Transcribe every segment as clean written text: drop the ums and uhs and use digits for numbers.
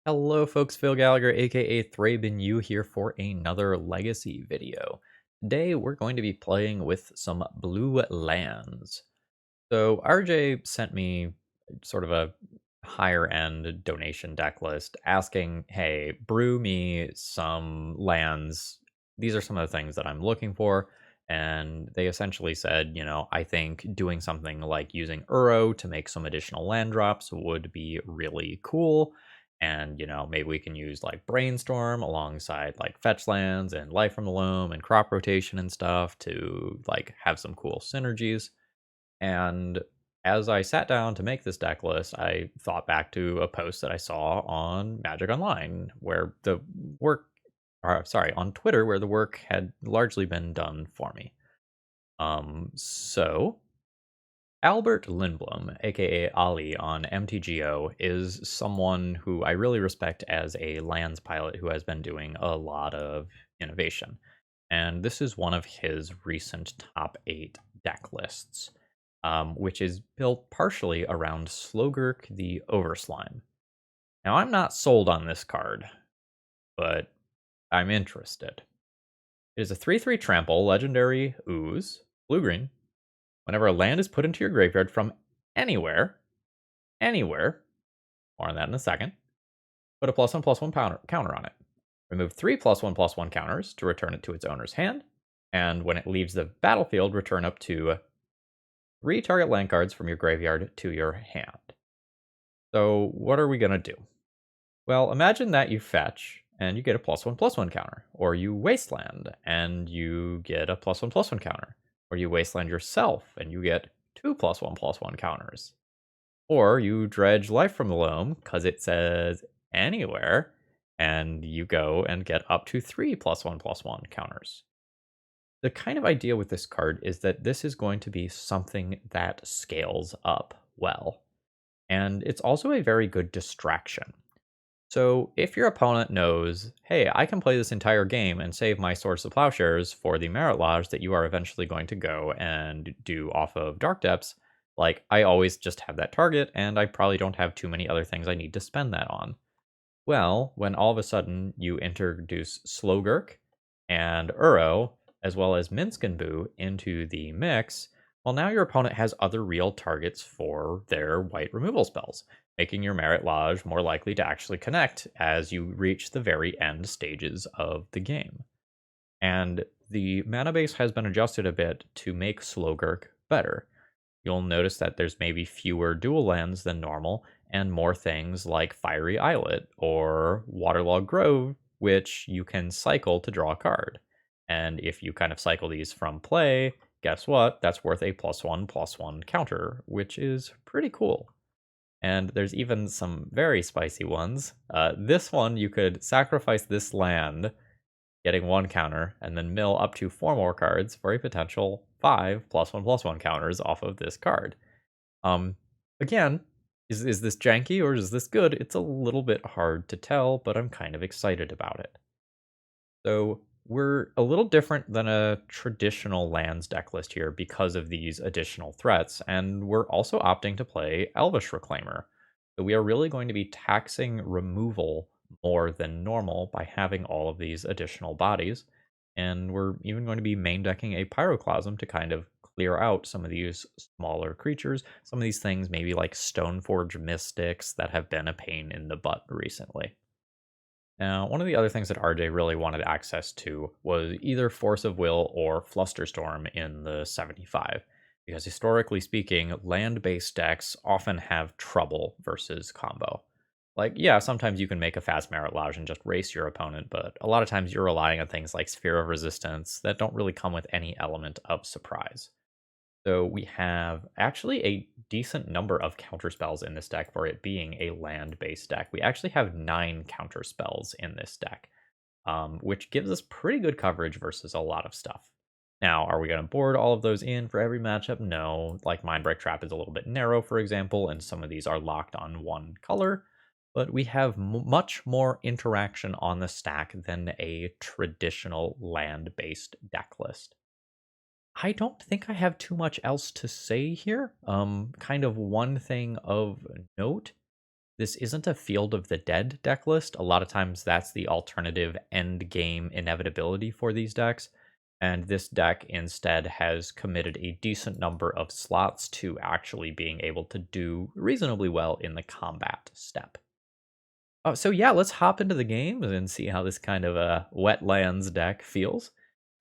Hello folks, Phil Gallagher aka ThrabenU here for another Legacy video. Today we're going to be playing with some blue lands. So RJ sent me sort of a higher end donation deck list asking, hey, brew me some lands. These are some of the things that I'm looking for. And they essentially said, I think doing something like using Uro to make some additional land drops would be really cool. And, maybe we can use like Brainstorm alongside like fetch lands and Life from the Loam and crop rotation and stuff to like have some cool synergies. And as I sat down to make this deck list, I thought back to a post that I saw on Magic Online where the work, or sorry, on Twitter where the work had largely been done for me. So Albert Lindblom, aka Ali on MTGO, is someone who I really respect as a lands pilot who has been doing a lot of innovation. And this is one of his recent top 8 deck lists, which is built partially around Slogurk the Overslime. Now, I'm not sold on this card, but I'm interested. It is a 3/3 trample, legendary ooze, blue-green. Whenever a land is put into your graveyard from anywhere, more on that in a second, put a +1/+1 counter on it. Remove 3 +1/+1 counters to return it to its owner's hand, and when it leaves the battlefield, return up to 3 target land cards from your graveyard to your hand. So what are we going to do? Well, imagine that you fetch and you get a +1/+1 counter, or you wasteland and you get a +1/+1 counter, or you wasteland yourself and you get 2 +1/+1 counters. Or you dredge Life from the Loam because it says anywhere, and you go and get up to 3 +1/+1 counters. The kind of idea with this card is that this is going to be something that scales up well. And it's also a very good distraction. So if your opponent knows, hey, I can play this entire game and save my Source of Plowshares for the Marit Lage that you are eventually going to go and do off of Dark Depths, like I always just have that target and I probably don't have too many other things I need to spend that on. Well, when all of a sudden you introduce Slogurk and Uro, as well as Minsc Boo into the mix, well, now your opponent has other real targets for their white removal spells, making your Marit Lage more likely to actually connect as you reach the very end stages of the game. And the mana base has been adjusted a bit to make Slogurk better. You'll notice that there's maybe fewer dual lands than normal, and more things like Fiery Islet or Waterlogged Grove, which you can cycle to draw a card. And if you kind of cycle these from play, guess what? That's worth a +1/+1 counter, which is pretty cool. And there's even some very spicy ones. This one, you could sacrifice this land, getting 1 counter, and then mill up to 4 more cards for a potential 5 +1/+1 counters off of this card. Um, Again, is this janky or is this good? It's a little bit hard to tell, but I'm kind of excited about it. So we're a little different than a traditional lands deck list here because of these additional threats, and we're also opting to play Elvish Reclaimer. So we are really going to be taxing removal more than normal by having all of these additional bodies, and we're even going to be main decking a Pyroclasm to kind of clear out some of these smaller creatures, some of these things maybe like Stoneforge Mystics that have been a pain in the butt recently. Now, one of the other things that RJ really wanted access to was either Force of Will or Flusterstorm in the 75, because historically speaking, land-based decks often have trouble versus combo. Like, yeah, sometimes you can make a fast Marit Lage and just race your opponent, but a lot of times you're relying on things like Sphere of Resistance that don't really come with any element of surprise. So we have actually a decent number of counter spells in this deck for it being a land-based deck. We actually have 9 counter spells in this deck, which gives us pretty good coverage versus a lot of stuff. Now, are we going to board all of those in for every matchup? No. Like Mindbreak Trap is a little bit narrow, for example, and some of these are locked on one color. But we have much more interaction on the stack than a traditional land-based deck list. I don't think I have too much else to say here. Kind of one thing of note this isn't a Field of the Dead deck list. A lot of times that's the alternative end game inevitability for these decks. And this deck instead has committed a decent number of slots to actually being able to do reasonably well in the combat step. So yeah, let's hop into the game and see how this kind of a wetlands deck feels. If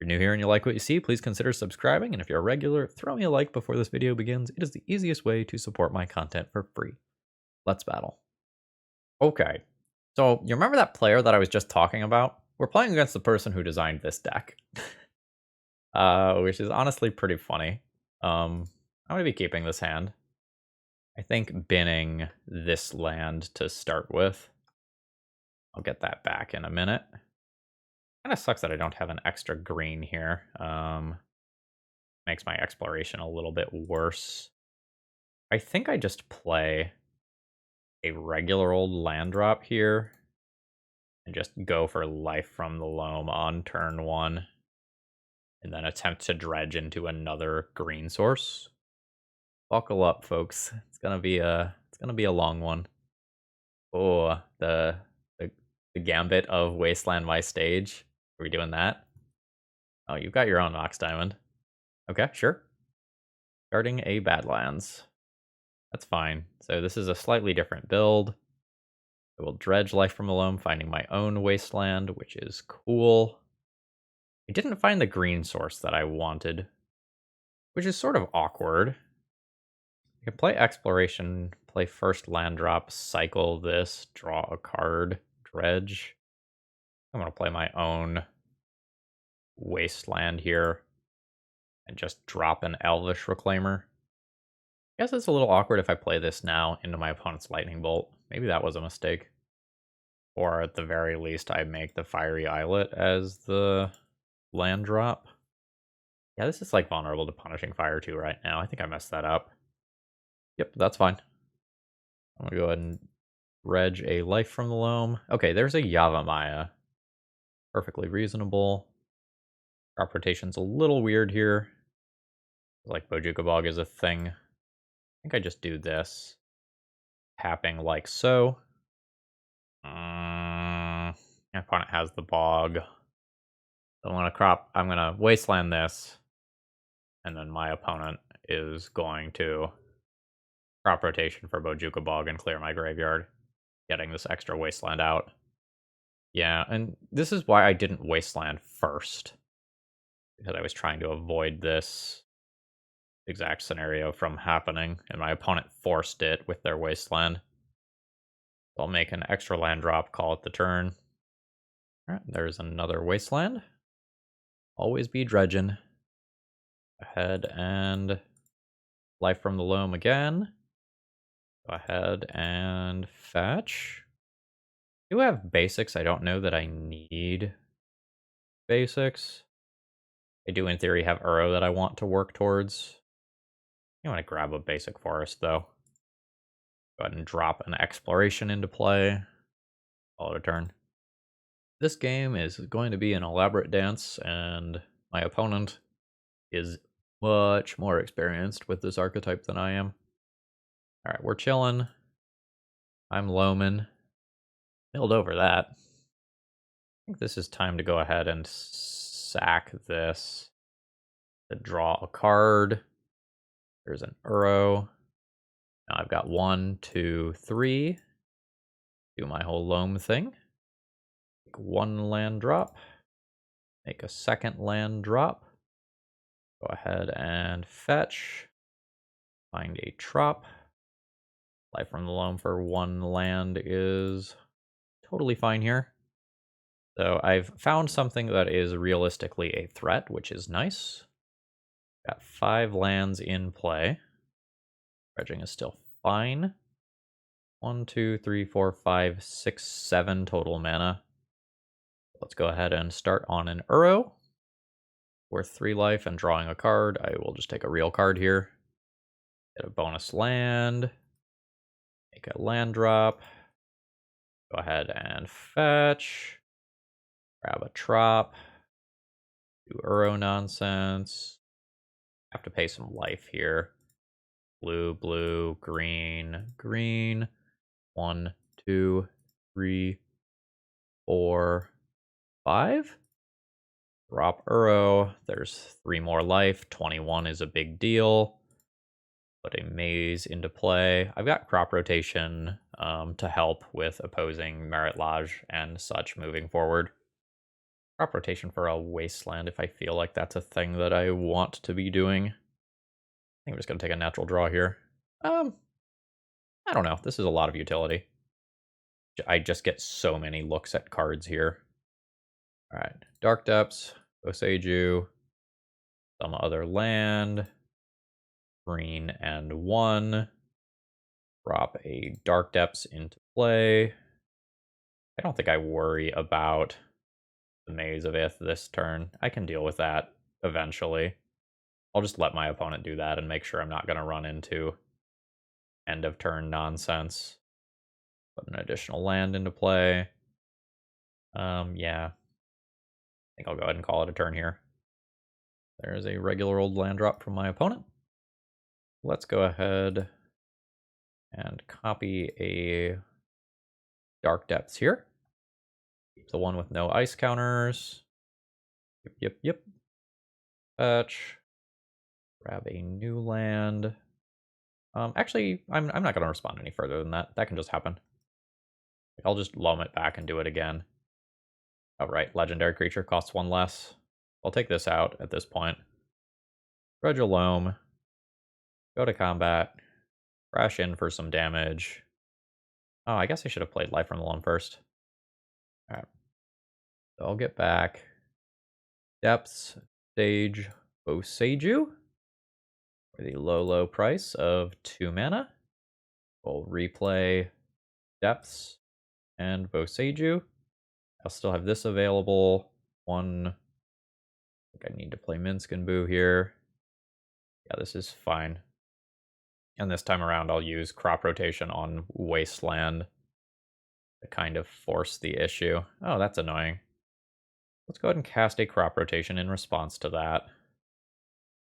you're new here and you like what you see, please consider subscribing. And if you're a regular, throw me a like before this video begins. It is the easiest way to support my content for free. Let's battle. Okay, so you remember that player that I was just talking about? We're playing against the person who designed this deck, which is honestly pretty funny. I'm going to be keeping this hand. I think binning this land to start with. I'll get that back in a minute. Kind of sucks that I don't have an extra green here. Makes my exploration a little bit worse. I think I just play a regular old land drop here and just go for Life from the Loam on turn 1 and then attempt to dredge into another green source. Buckle up, folks. It's gonna be a long one. Oh, the gambit of Wasteland My Stage. Are we doing that? Oh, you've got your own Ox Diamond. Okay, sure. Starting a Badlands. That's fine. So this is a slightly different build. I will dredge Life from the Loam, finding my own Wasteland, which is cool. I didn't find the green source that I wanted, which is sort of awkward. I can play Exploration, play first land drop, cycle this, draw a card, dredge. I'm going to play my own Wasteland here and just drop an Elvish Reclaimer. I guess it's a little awkward if I play this now into my opponent's Lightning Bolt. Maybe that was a mistake. Or at the very least, I make the Fiery Islet as the land drop. Yeah, this is like vulnerable to Punishing Fire too right now. I think I messed that up. Yep, that's fine. I'm gonna go ahead and dredge a Life from the Loam. Okay, there's a Yavimaya. Perfectly reasonable. Crop rotation's a little weird here. Like Bojuka Bog is a thing. I think I just do this. Tapping like so. My opponent has the bog. I'm gonna wasteland this. And then my opponent is going to crop rotation for Bojuka Bog and clear my graveyard, getting this extra wasteland out. Yeah, and this is why I didn't wasteland first, because I was trying to avoid this exact scenario from happening, and my opponent forced it with their wasteland. So I'll make an extra land drop, call it the turn. Alright, there's another wasteland. Always be dredging. Ahead and Life from the Loam again. Go ahead and fetch. I do have basics. I don't know that I need basics. I do, in theory, have Uro that I want to work towards. I want to grab a basic forest, though. Go ahead and drop an exploration into play. Call it a turn. This game is going to be an elaborate dance, and my opponent is much more experienced with this archetype than I am. Alright, we're chilling. I'm loaming. Milled over that. I think this is time to go ahead and sack this to draw a card. There's an Uro. Now I've got 1, 2, 3. Do my whole loam thing. Make 1 land drop. Make a 2nd land drop. Go ahead and fetch. Find a trop. Life from the Loam for 1 land is totally fine here. So I've found something that is realistically a threat, which is nice. Got 5 lands in play. Dredging is still fine. 1, 2, 3, 4, 5, 6, 7 total mana. Let's go ahead and start on an Uro. Worth 3 life and drawing a card. I will just take a real card here. Get a bonus land. Make a land drop. Go ahead and fetch. Grab a trop. Do Uro nonsense. Have to pay some life here. Blue, blue, green, green. 1, 2, 3, 4, 5. Drop Uro. There's 3 more life. 21 is a big deal. Put a maze into play. I've got crop rotation to help with opposing Marit Lage and such moving forward. Crop rotation for a wasteland if I feel like that's a thing that I want to be doing. I think I'm just going to take a natural draw here. I don't know. This is a lot of utility. I just get so many looks at cards here. All right. Dark Depths, Oseju, some other land, green and 1. Drop a Dark Depths into play. I don't think I worry about the Maze of Ith this turn. I can deal with that eventually. I'll just let my opponent do that and make sure I'm not going to run into end of turn nonsense. Put an additional land into play. Yeah. I think I'll go ahead and call it a turn here. There's a regular old land drop from my opponent. Let's go ahead and copy a Dark Depths here. Keep the one with no ice counters. Yep. Fetch. Grab a new land. Actually, I'm not going to respond any further than that. That can just happen. I'll just loam it back and do it again. Oh, right. Legendary creature costs 1 less. I'll take this out at this point. Grudge a loam. Go to combat. Crash in for some damage. Oh, I guess I should have played Life from the Loam first. Alright. So I'll get back. Depths, Sage, Oseju. For the low price of 2 mana. We'll replay Depths and Boseiju. I'll still have this available. I think I need to play Minsc Boo here. Yeah, this is fine. And this time around, I'll use crop rotation on Wasteland to kind of force the issue. Oh, that's annoying. Let's go ahead and cast a crop rotation in response to that.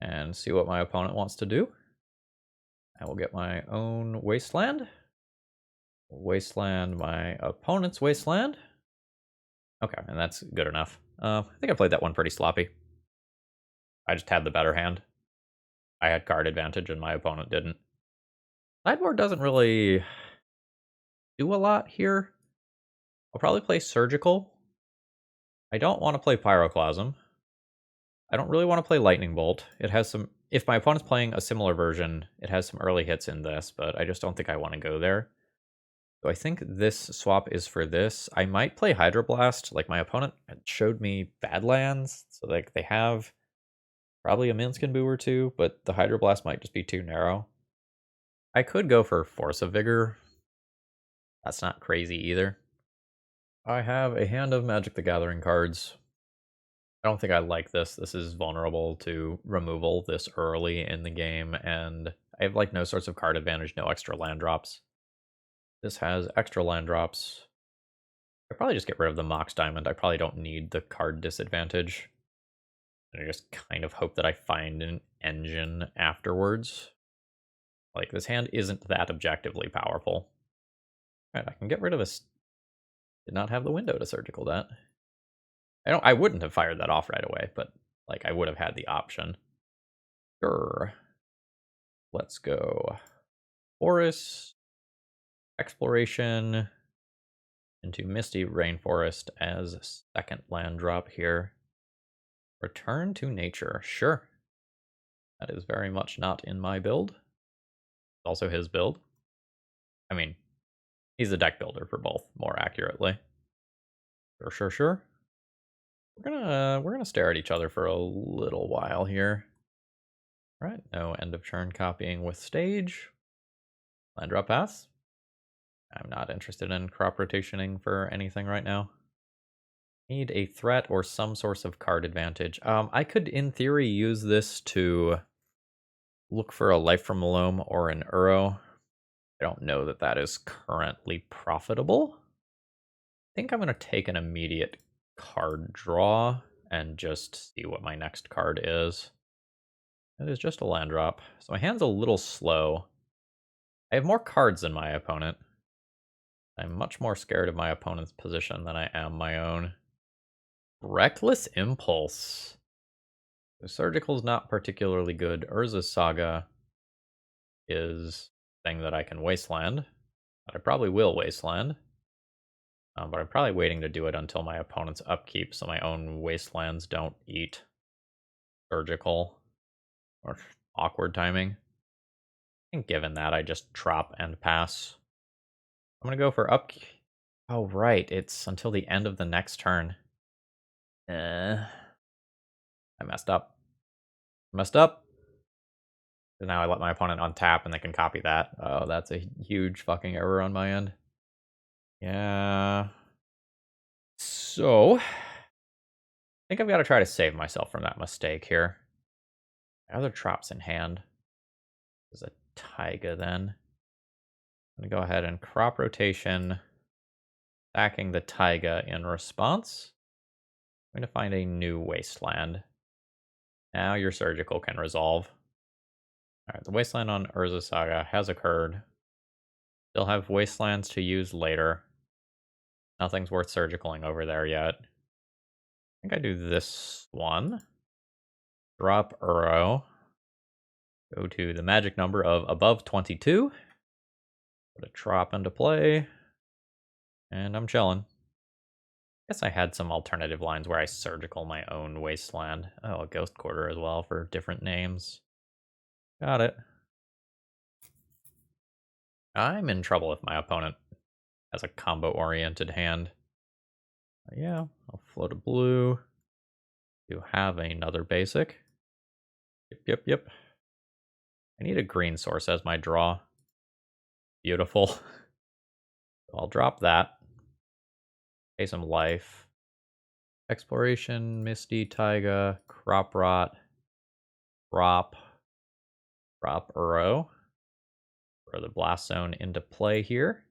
And see what my opponent wants to do. I will get my own Wasteland. Wasteland my opponent's Wasteland. Okay, and that's good enough. I think I played that one pretty sloppy. I just had the better hand. I had card advantage and my opponent didn't. Sideboard doesn't really do a lot here. I'll probably play Surgical. I don't want to play Pyroclasm. I don't really want to play Lightning Bolt. It has some... If my opponent's playing a similar version, it has some early hits in this, but I just don't think I want to go there. So I think this swap is for this. I might play Hydroblast. Like, my opponent showed me Badlands, so like they have probably a Minsc Boo or 2, but the Hydroblast might just be too narrow. I could go for Force of Vigor. That's not crazy either. I have a hand of Magic the Gathering cards. I don't think I like this. This is vulnerable to removal this early in the game, and I have like no sorts of card advantage, no extra land drops. This has extra land drops. I probably just get rid of the Mox Diamond. I probably don't need the card disadvantage. And I just kind of hope that I find an engine afterwards. Like, this hand isn't that objectively powerful. Alright, I can get rid of this. Did not have the window to Surgical that. I wouldn't have fired that off right away, but like I would have had the option. Sure. Let's go. Forest. Exploration. Into Misty Rainforest as second land drop here. Return to Nature. Sure. That is very much not in my build. It's also his build. I mean, he's the deck builder for both, more accurately. Sure. We're gonna stare at each other for a little while here. All right, no end of turn copying with stage. Land drop pass. I'm not interested in crop rotationing for anything right now. Need a threat or some source of card advantage. I could, in theory, use this to look for a Life from the Loam or an Uro. I don't know that that is currently profitable. I think I'm going to take an immediate card draw and just see what my next card is. It is just a land drop. So my hand's a little slow. I have more cards than my opponent. I'm much more scared of my opponent's position than I am my own. Reckless Impulse. So Surgical's not particularly good. Urza's Saga is a thing that I can Wasteland. That I probably will Wasteland. But I'm probably waiting to do it until my opponent's upkeep so my own Wastelands don't eat Surgical. Or awkward timing. I think given that, I just drop and pass. I'm going to go for upkeep. Oh, right. It's until the end of the next turn. I messed up. Messed up. Now I let my opponent untap and they can copy that. Oh, that's a huge fucking error on my end. Yeah. So, I think I've got to try to save myself from that mistake here. My other trop's in hand. There's a Taiga then. I'm going to go ahead and crop rotation, attacking the Taiga in response. I'm going to find a new wasteland. Now your surgical can resolve. Alright, the wasteland on Urza Saga has occurred. Still have wastelands to use later. Nothing's worth surgicaling over there yet. I think I do this one. Drop Uro. Go to the magic number of above 22. Put a trop into play. And I'm chilling. Guess I had some alternative lines where I surgical my own wasteland. Oh, a ghost quarter as well for different names. Got it. I'm in trouble if my opponent has a combo-oriented hand. Yeah, I'll float a blue. You have another basic. Yep. I need a green source as my draw. Beautiful. I'll drop that. Pay some life. Exploration, Misty, Taiga, Crop Rot, Drop Uro. Throw the Blast Zone into play here.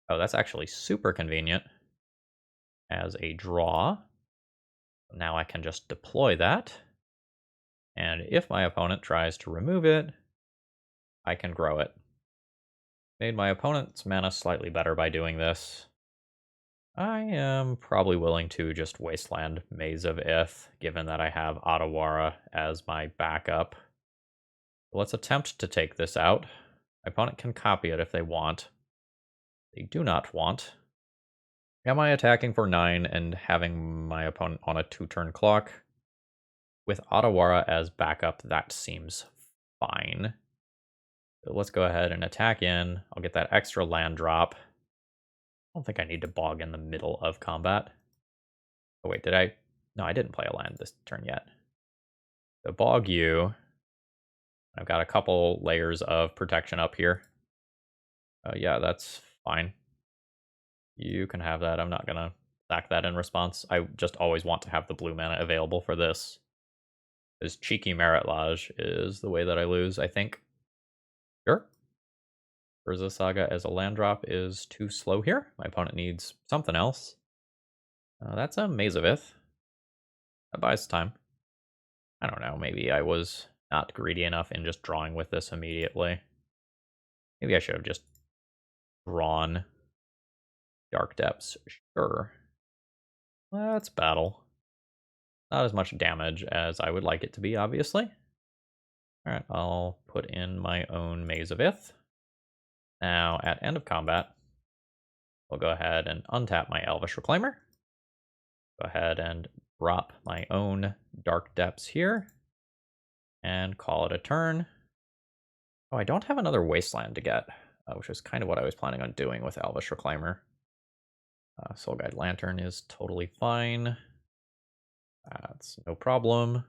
Oh, that's actually super convenient as a draw. Now I can just deploy that. And if my opponent tries to remove it, I can grow it. Made my opponent's mana slightly better by doing this. I am probably willing to just Wasteland Maze of Ith, given that I have Otawara as my backup. Let's attempt to take this out. My opponent can copy it if they want. They do not want. Am I attacking for 9 and having my opponent on a 2-turn clock? With Otawara as backup, that seems fine. So let's go ahead and attack in. I'll get that extra land drop. I don't think I need to bog in the middle of combat. Oh wait, did I? No, I didn't play a land this turn yet. So bog you. I've got a couple layers of protection up here. Yeah, that's fine. You can have that. I'm not gonna sack that in response. I just always want to have the blue mana available for this. This cheeky Marit Lage is the way that I lose, I think. Sure. Urza Saga as a land drop is too slow here. My opponent needs something else. That's a Maze of Ith. That buys time. I don't know, maybe I was not greedy enough in just drawing with this immediately. Maybe I should have just drawn Dark Depths. Sure. Let's battle. Not as much damage as I would like it to be, obviously. Alright, I'll put in my own Maze of Ith. Now, at end of combat, we'll go ahead and untap my Elvish Reclaimer. Go ahead and drop my own Dark Depths here. And call it a turn. Oh, I don't have another Wasteland to get, which is kind of what I was planning on doing with Elvish Reclaimer. Soul Guide Lantern is totally fine. That's no problem.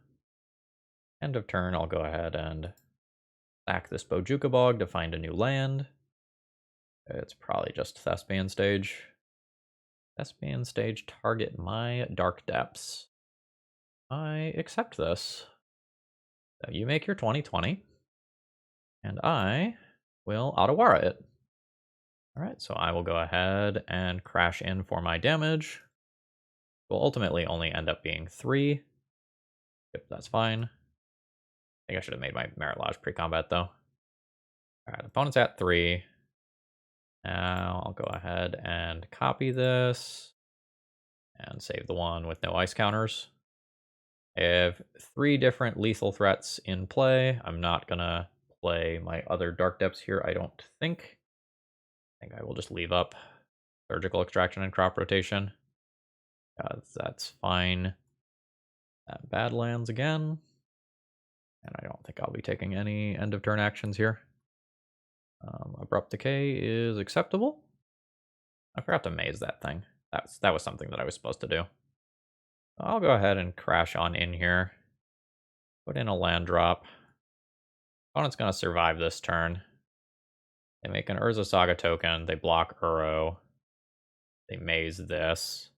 End of turn, I'll go ahead and sack this Bojuka Bog to find a new land. It's probably just Thespian Stage. Thespian Stage, target my Dark Depths. I accept this. So you make your 20/20. And I will Otawara it. Alright, so I will go ahead and crash in for my damage. Will ultimately only end up being 3. Yep, that's fine. I think I should have made my Marit Lage pre-combat though. Alright, opponent's at 3. Now I'll go ahead and copy this and save the one with no ice counters. I have 3 different lethal threats in play. I'm not gonna play my other Dark Depths here, I don't think. I think I will just leave up Surgical Extraction and Crop Rotation. That's fine. Badlands again. And I don't think I'll be taking any end of turn actions here. Abrupt Decay is acceptable. I forgot to maze that thing. That was something that I was supposed to do. I'll go ahead and crash on in here. Put in a land drop. Opponent's going to survive this turn. They make an Urza Saga token. They block Uro. They maze this.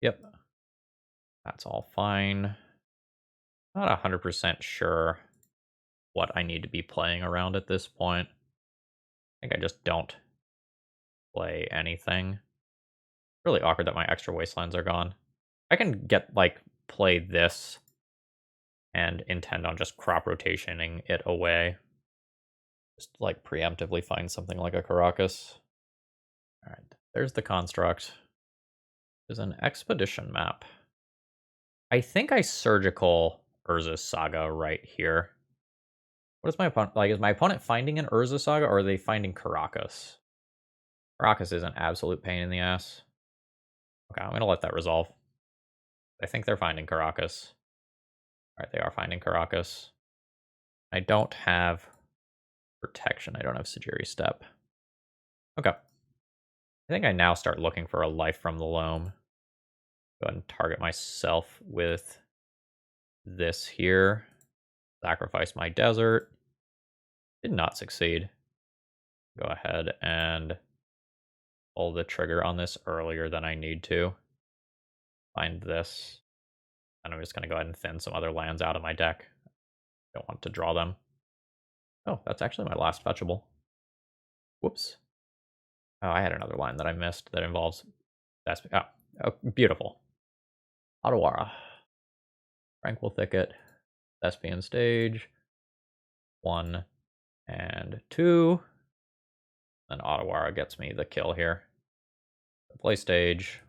Yep. That's all fine. Not 100% sure what I need to be playing around at this point. I think I just don't play anything. Really awkward that my extra wastelands are gone. I can play this and intend on just crop rotationing it away. Just preemptively find something like a Caracas. Alright, there's the construct. There's an expedition map. I think I surgical Urza Saga right here. What is my opponent is my opponent finding an Urza Saga or are they finding Caracas? Caracas is an absolute pain in the ass. Okay, I'm gonna let that resolve. I think they're finding Caracas. Alright, they are finding Caracas. I don't have protection. I don't have Sajiri Step. Okay. I think I now start looking for a Life from the Loam. Go ahead and target myself with this here. Sacrifice my desert. Did not succeed. Go ahead and pull the trigger on this earlier than I need to. Find this. And I'm just going to go ahead and thin some other lands out of my deck. Don't want to draw them. Oh, that's actually my last fetchable. Whoops. Oh, I had another line that I missed that involves Thespian. Oh, beautiful. Otawara. Tranquil Thicket. Thespian Stage. 1 and 2. Then Otawara gets me the kill here. Play stage.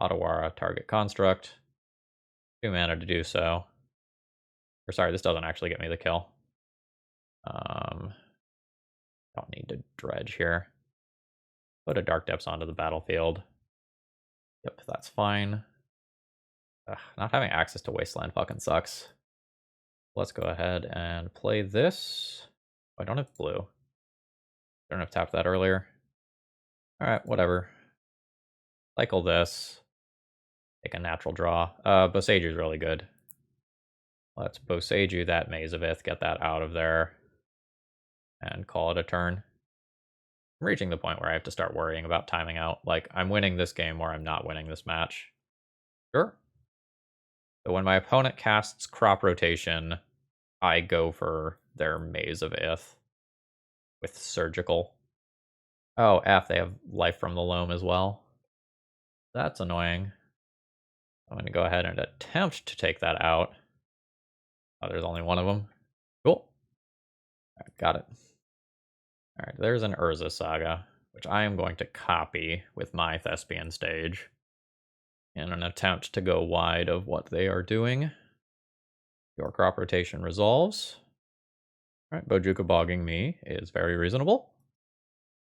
Otawara, target construct. 2 mana to do so. Or sorry, this doesn't actually get me the kill. Don't need to dredge here. Put a Dark Depths onto the battlefield. Yep, that's fine. Ugh, not having access to Wasteland fucking sucks. Let's go ahead and play this. Oh, I don't have blue. I don't have tapped that earlier. Alright, whatever. Cycle this. Take a natural draw. Boseiju is really good. Let's Boseiju that Maze of Ith, get that out of there. And call it a turn. I'm reaching the point where I have to start worrying about timing out. I'm winning this game or I'm not winning this match. Sure. So when my opponent casts Crop Rotation, I go for their Maze of Ith with Surgical. Oh, F, they have Life from the Loam as well. That's annoying. I'm going to go ahead and attempt to take that out. Oh, there's only one of them. Cool. All right, got it. All right, there's an Urza Saga, which I am going to copy with my Thespian Stage in an attempt to go wide of what they are doing. Your crop rotation resolves. All right, Bojuka bogging me is very reasonable.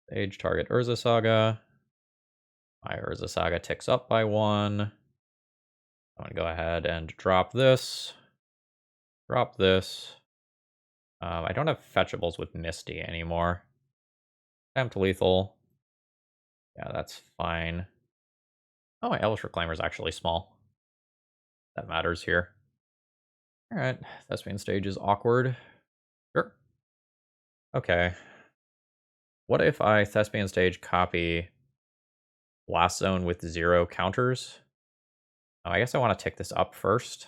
Stage target Urza Saga. My Urza Saga ticks up by 1. I'm going to go ahead and drop this. Drop this. I don't have fetchables with Misty anymore. Attempt lethal. Yeah, that's fine. Oh, my Elvish Reclaimer is actually small. That matters here. Alright, Thespian Stage is awkward. Sure. Okay. What if I Thespian Stage copy Blast Zone with 0 counters? Oh, I guess I want to tick this up first.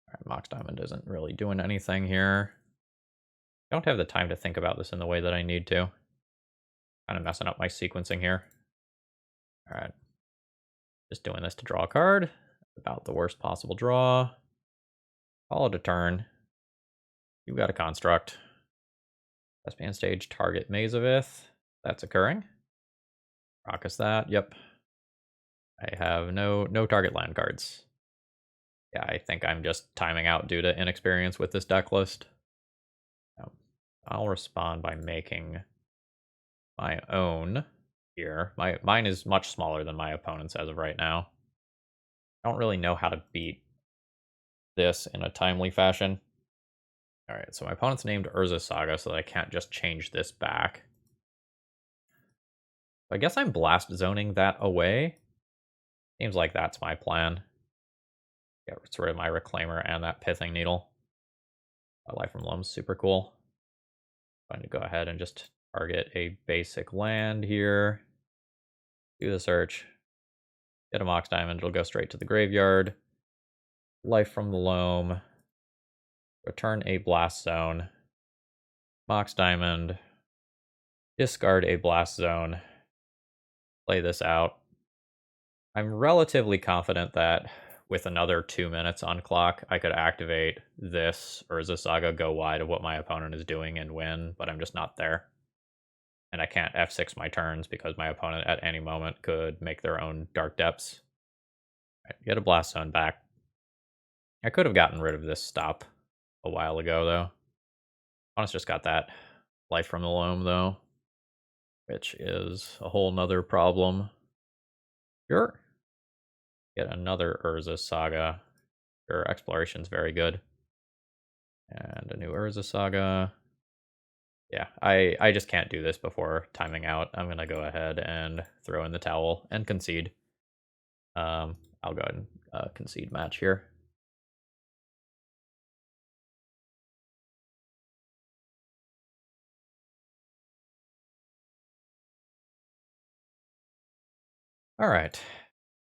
Alright, Mox Diamond isn't really doing anything here. I don't have the time to think about this in the way that I need to. Kind of messing up my sequencing here. Alright. Just doing this to draw a card. About the worst possible draw. Call it a turn. You've got a construct. Thespian Stage, target Maze of Ith. That's occurring. Raucous that, yep. I have no target land cards. Yeah, I think I'm just timing out due to inexperience with this deck list. I'll respond by making my own here. Mine is much smaller than my opponent's as of right now. I don't really know how to beat this in a timely fashion. Alright, so my opponent's named Urza Saga, so that I can't just change this back. I guess I'm blast zoning that away. Seems like that's my plan. Get rid of my Reclaimer and that Pithing Needle. Life from Loam's super cool. I'm going to go ahead and just target a basic land here. Do the search. Get a Mox Diamond, it'll go straight to the graveyard. Life from the Loam. Return a Blast Zone. Mox Diamond. Discard a Blast Zone. Play this out. I'm relatively confident that with another 2 minutes on clock, I could activate this Urza Saga, go wide of what my opponent is doing and win, but I'm just not there. And I can't F6 my turns because my opponent at any moment could make their own Dark Depths. Right, get a Blast Zone back. I could have gotten rid of this stop a while ago, though. Opponent's just got that Life from the Loam, though, which is a whole nother problem. Sure. Get another Urza Saga. Sure, Exploration's very good. And a new Urza Saga. Yeah, I just can't do this before timing out. I'm going to go ahead and throw in the towel and concede. I'll go ahead and concede match here. All right.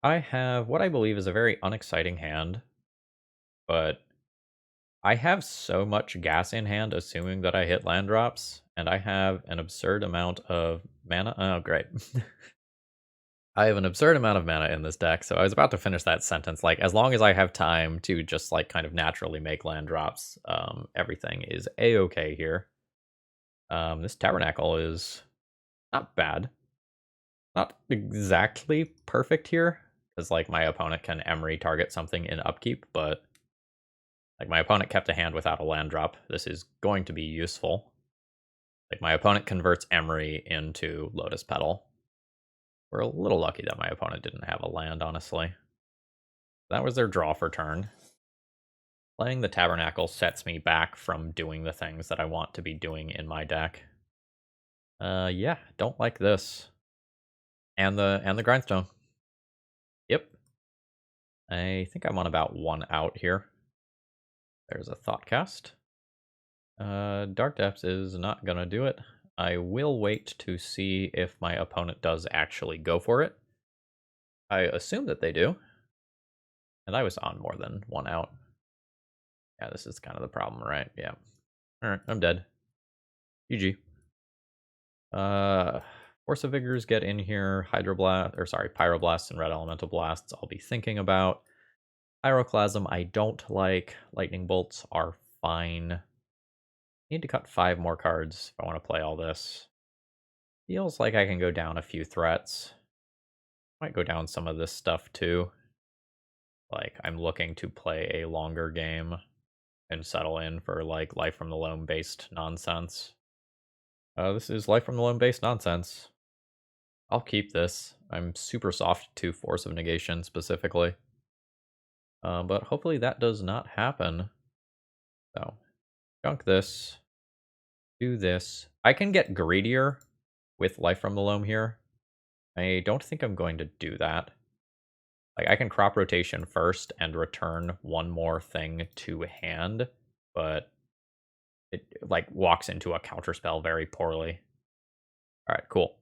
I have what I believe is a very unexciting hand, but I have so much gas in hand, assuming that I hit land drops, and I have an absurd amount of mana. Oh, great. I have an absurd amount of mana in this deck, so I was about to finish that sentence. Like, as long as I have time to just, like, kind of naturally make land drops, everything is A-okay here. This Tabernacle is not bad. Not exactly perfect here, because, like, my opponent can Emery target something in upkeep, but, like, my opponent kept a hand without a land drop. This is going to be useful. Like, my opponent converts Emery into Lotus Petal. We're a little lucky that my opponent didn't have a land, honestly. That was their draw for turn. Playing the Tabernacle sets me back from doing the things that I want to be doing in my deck. Yeah, don't like this. And the Grindstone. Yep. I think I'm on about 1 out here. There's a Thoughtcast. Dark Depths is not gonna do it. I will wait to see if my opponent does actually go for it. I assume that they do. And I was on more than 1 out. Yeah, this is kind of the problem, right? Yeah. Alright, I'm dead. GG. Force of Vigors get in here. Pyroblasts and Red Elemental Blasts I'll be thinking about. Pyroclasm I don't like. Lightning Bolts are fine. Need to cut 5 more cards if I want to play all this. Feels like I can go down a few threats. Might go down some of this stuff too. Like, I'm looking to play a longer game and settle in for, like, Life from the Loam based nonsense. This is Life from the Loam based nonsense. I'll keep this. I'm super soft to Force of Negation specifically. But hopefully that does not happen. So, junk this. Do this. I can get greedier with Life from the Loam here. I don't think I'm going to do that. Like, I can crop rotation first and return 1 more thing to hand, but it, like, walks into a counterspell very poorly. Alright, cool.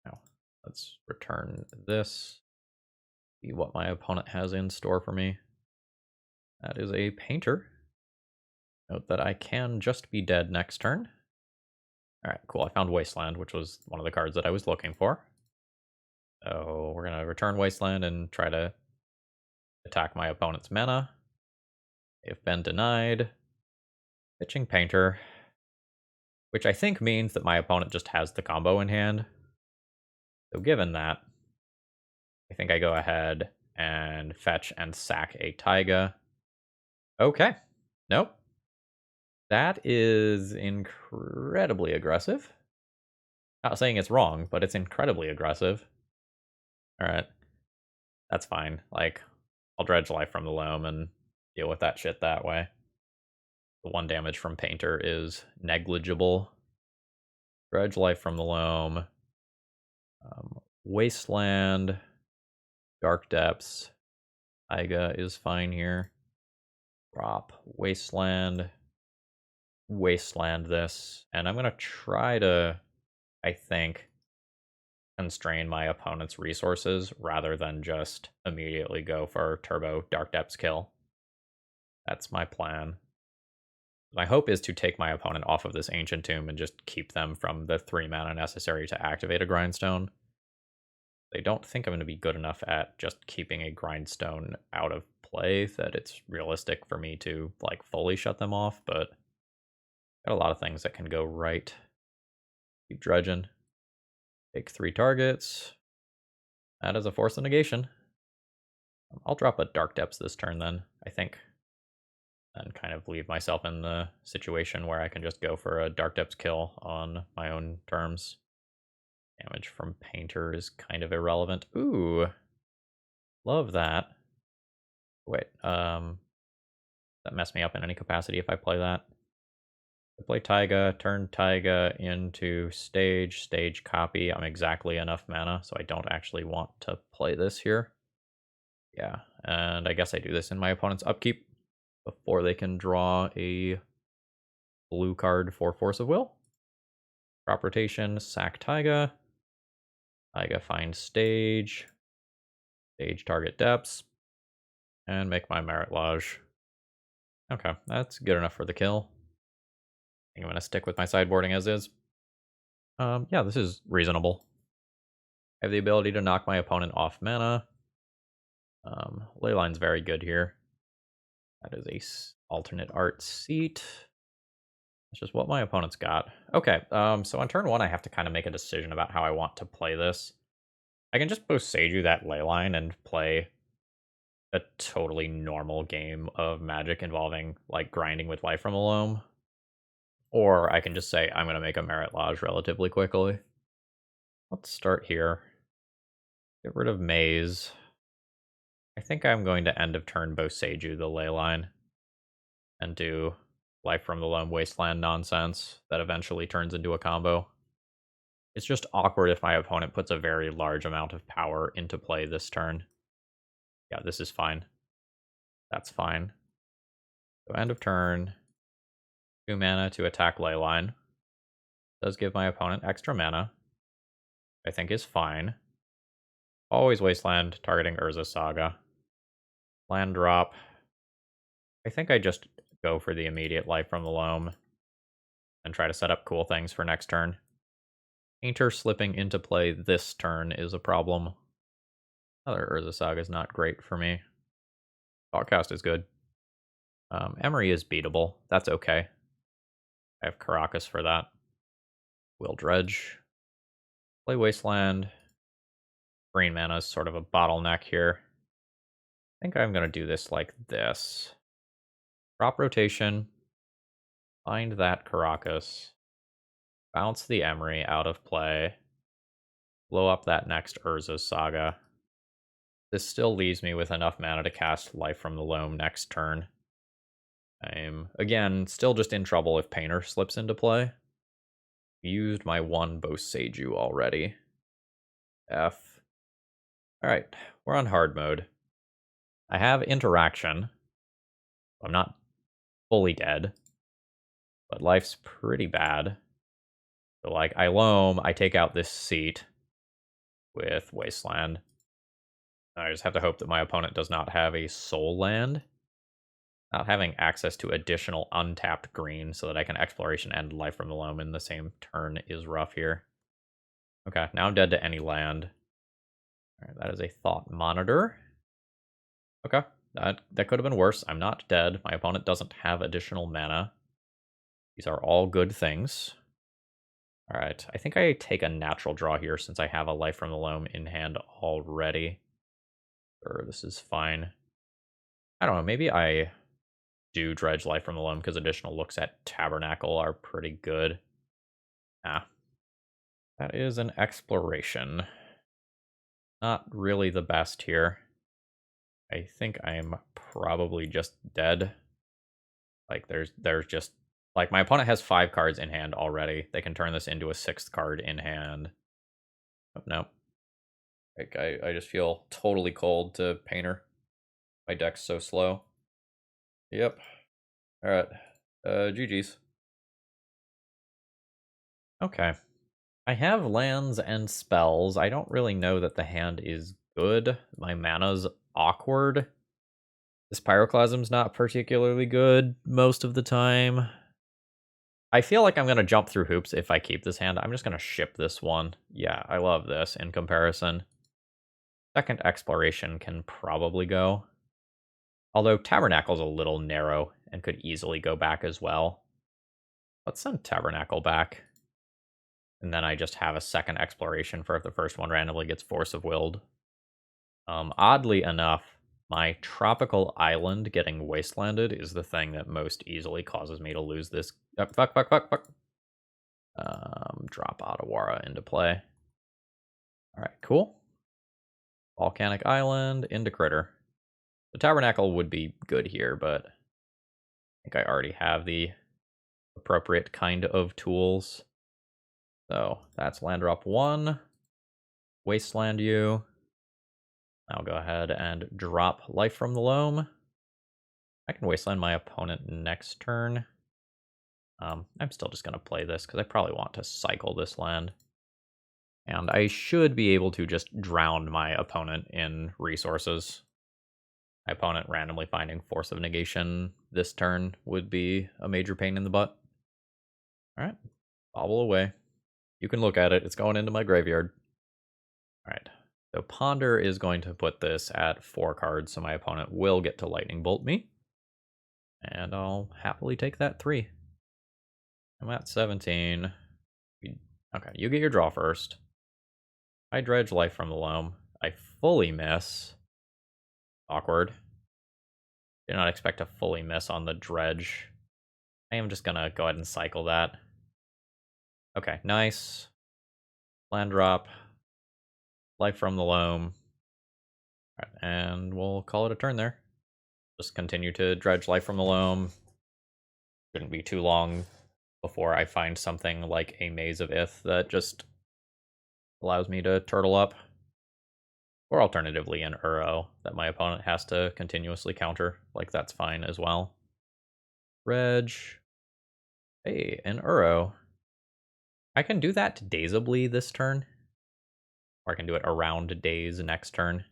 Now, let's return this. See what my opponent has in store for me. That is a Painter. Note that I can just be dead next turn. Alright, cool. I found Wasteland, which was one of the cards that I was looking for. So we're going to return Wasteland and try to attack my opponent's mana. They've been denied. Pitching Painter. which I think means that my opponent just has the combo in hand. So given that, I think I go ahead and fetch and sack a Taiga. Okay. Nope. That is incredibly aggressive. Not saying it's wrong, but it's incredibly aggressive. Alright. That's fine. Like, I'll dredge life from the loam and deal with that shit that way. The 1 damage from Painter is negligible. Dredge life from the loam. Wasteland. Dark Depths. Taiga is fine here. Drop. Wasteland. Wasteland this. And I'm going to try to, I think, constrain my opponent's resources rather than just immediately go for turbo Dark Depths kill. That's my plan. My hope is to take my opponent off of this Ancient Tomb and just keep them from the 3 mana necessary to activate a Grindstone. They don't think I'm going to be good enough at just keeping a Grindstone out of play that it's realistic for me to like fully shut them off, but got a lot of things that can go right. Keep dredging. Take 3 targets. That is a Force of Negation. I'll drop a Dark Depths this turn then, I think. And kind of leave myself in the situation where I can just go for a Dark Depths kill on my own terms. Damage from Painter is kind of irrelevant. Ooh. Love that. Wait, that messed me up in any capacity if I play that. I play Taiga, turn Taiga into stage copy. I'm exactly enough mana, so I don't actually want to play this here. Yeah, and I guess I do this in my opponent's upkeep before they can draw a blue card for Force of Will. Crop rotation, sack Taiga. Taiga find stage target depths, and make my Marit Lage. Okay, that's good enough for the kill. I think I'm going to stick with my sideboarding as is. Yeah, this is reasonable. I have the ability to knock my opponent off mana. Leyline's very good here. That is a alternate art seat. That's just what my opponent's got. Okay, so on turn 1, I have to kind of make a decision about how I want to play this. I can just post Seiju that Leyline and play a totally normal game of Magic involving, like, grinding with life from the loam. Or I can just say, I'm going to make a Marit Lage relatively quickly. Let's start here. Get rid of Maze. I think I'm going to end of turn Boseiju the Leyline and do life from the loam wasteland nonsense that eventually turns into a combo. It's just awkward if my opponent puts a very large amount of power into play this turn. Yeah, this is fine. That's fine. So end of turn, 2 mana to attack Leyline. Does give my opponent extra mana. I think is fine. Always wasteland, targeting Urza Saga. Land drop. I think I just go for the immediate life from the loam and try to set up cool things for next turn. Painter slipping into play this turn is a problem. Another Urza Saga is not great for me. Thoughtcast is good. Emery is beatable. That's okay. I have Karakas for that. Will Dredge. Play Wasteland. Green mana is sort of a bottleneck here. I think I'm going to do this like this. Crop rotation. Find that Karakas. Bounce the Emery out of play. Blow up that next Urza Saga. This still leaves me with enough mana to cast Life from the Loam next turn. I'm, again, still just in trouble if Painter slips into play. Used my 1 Boseiju already. F. Alright, we're on hard mode. I have interaction. I'm not fully dead, but life's pretty bad. So, like, I loam, I take out this seat with Wasteland. I just have to hope that my opponent does not have a soul land. Not having access to additional untapped green so that I can exploration and life from the loam in the same turn is rough here. Okay, now I'm dead to any land. Alright, that is a Thought Monitor. Okay, that could have been worse. I'm not dead. My opponent doesn't have additional mana. These are all good things. Alright, I think I take a natural draw here since I have a Life from the Loam in hand already. Sure, this is fine. I don't know, maybe I do dredge Life from the Loam because additional looks at Tabernacle are pretty good. Ah. That is an exploration. Not really the best here. I think I'm probably just dead. Like, there's just... Like, my opponent has 5 cards in hand already. They can turn this into a 6th card in hand. Oh, no. Like, I just feel totally cold to Painter. My deck's so slow. Yep. Alright. GG's. Okay. I have lands and spells. I don't really know that the hand is good. My mana's awkward. This Pyroclasm's not particularly good most of the time. I feel like I'm going to jump through hoops if I keep this hand. I'm just going to ship this one. Yeah, I love this in comparison. Second Exploration can probably go. Although Tabernacle's a little narrow and could easily go back as well. Let's send Tabernacle back. And then I just have a second Exploration for if the first one randomly gets Force of Willed. Oddly enough, my Tropical Island getting Wastelanded is the thing that most easily causes me to lose this. Fuck. Drop Otawara into play. Alright, cool. Volcanic Island into Critter. The Tabernacle would be good here, but I think I already have the appropriate kind of tools. So that's land drop 1. Wasteland you. I'll go ahead and drop Life from the Loam. I can Wasteland my opponent next turn. I'm still just going to play this because I probably want to cycle this land. And I should be able to just drown my opponent in resources. My opponent randomly finding Force of Negation this turn would be a major pain in the butt. Alright, bobble away. You can look at it, it's going into my graveyard. Alright, so Ponder is going to put this at 4 cards, so my opponent will get to Lightning Bolt me. And I'll happily take that 3. I'm at 17. Okay, you get your draw first. I dredge Life from the Loam. I fully miss. Awkward. Did not expect to fully miss on the dredge. I am just gonna go ahead and cycle that. Okay, nice. Land drop. Life from the Loam. All right, and we'll call it a turn there. Just continue to dredge Life from the Loam. Shouldn't be too long before I find something like a Maze of Ith that just allows me to turtle up. Or alternatively an Uro that my opponent has to continuously counter. Like, that's fine as well. Reg. Hey, an Uro. I can do that Dazably this turn. Or I can do it around Daze next turn.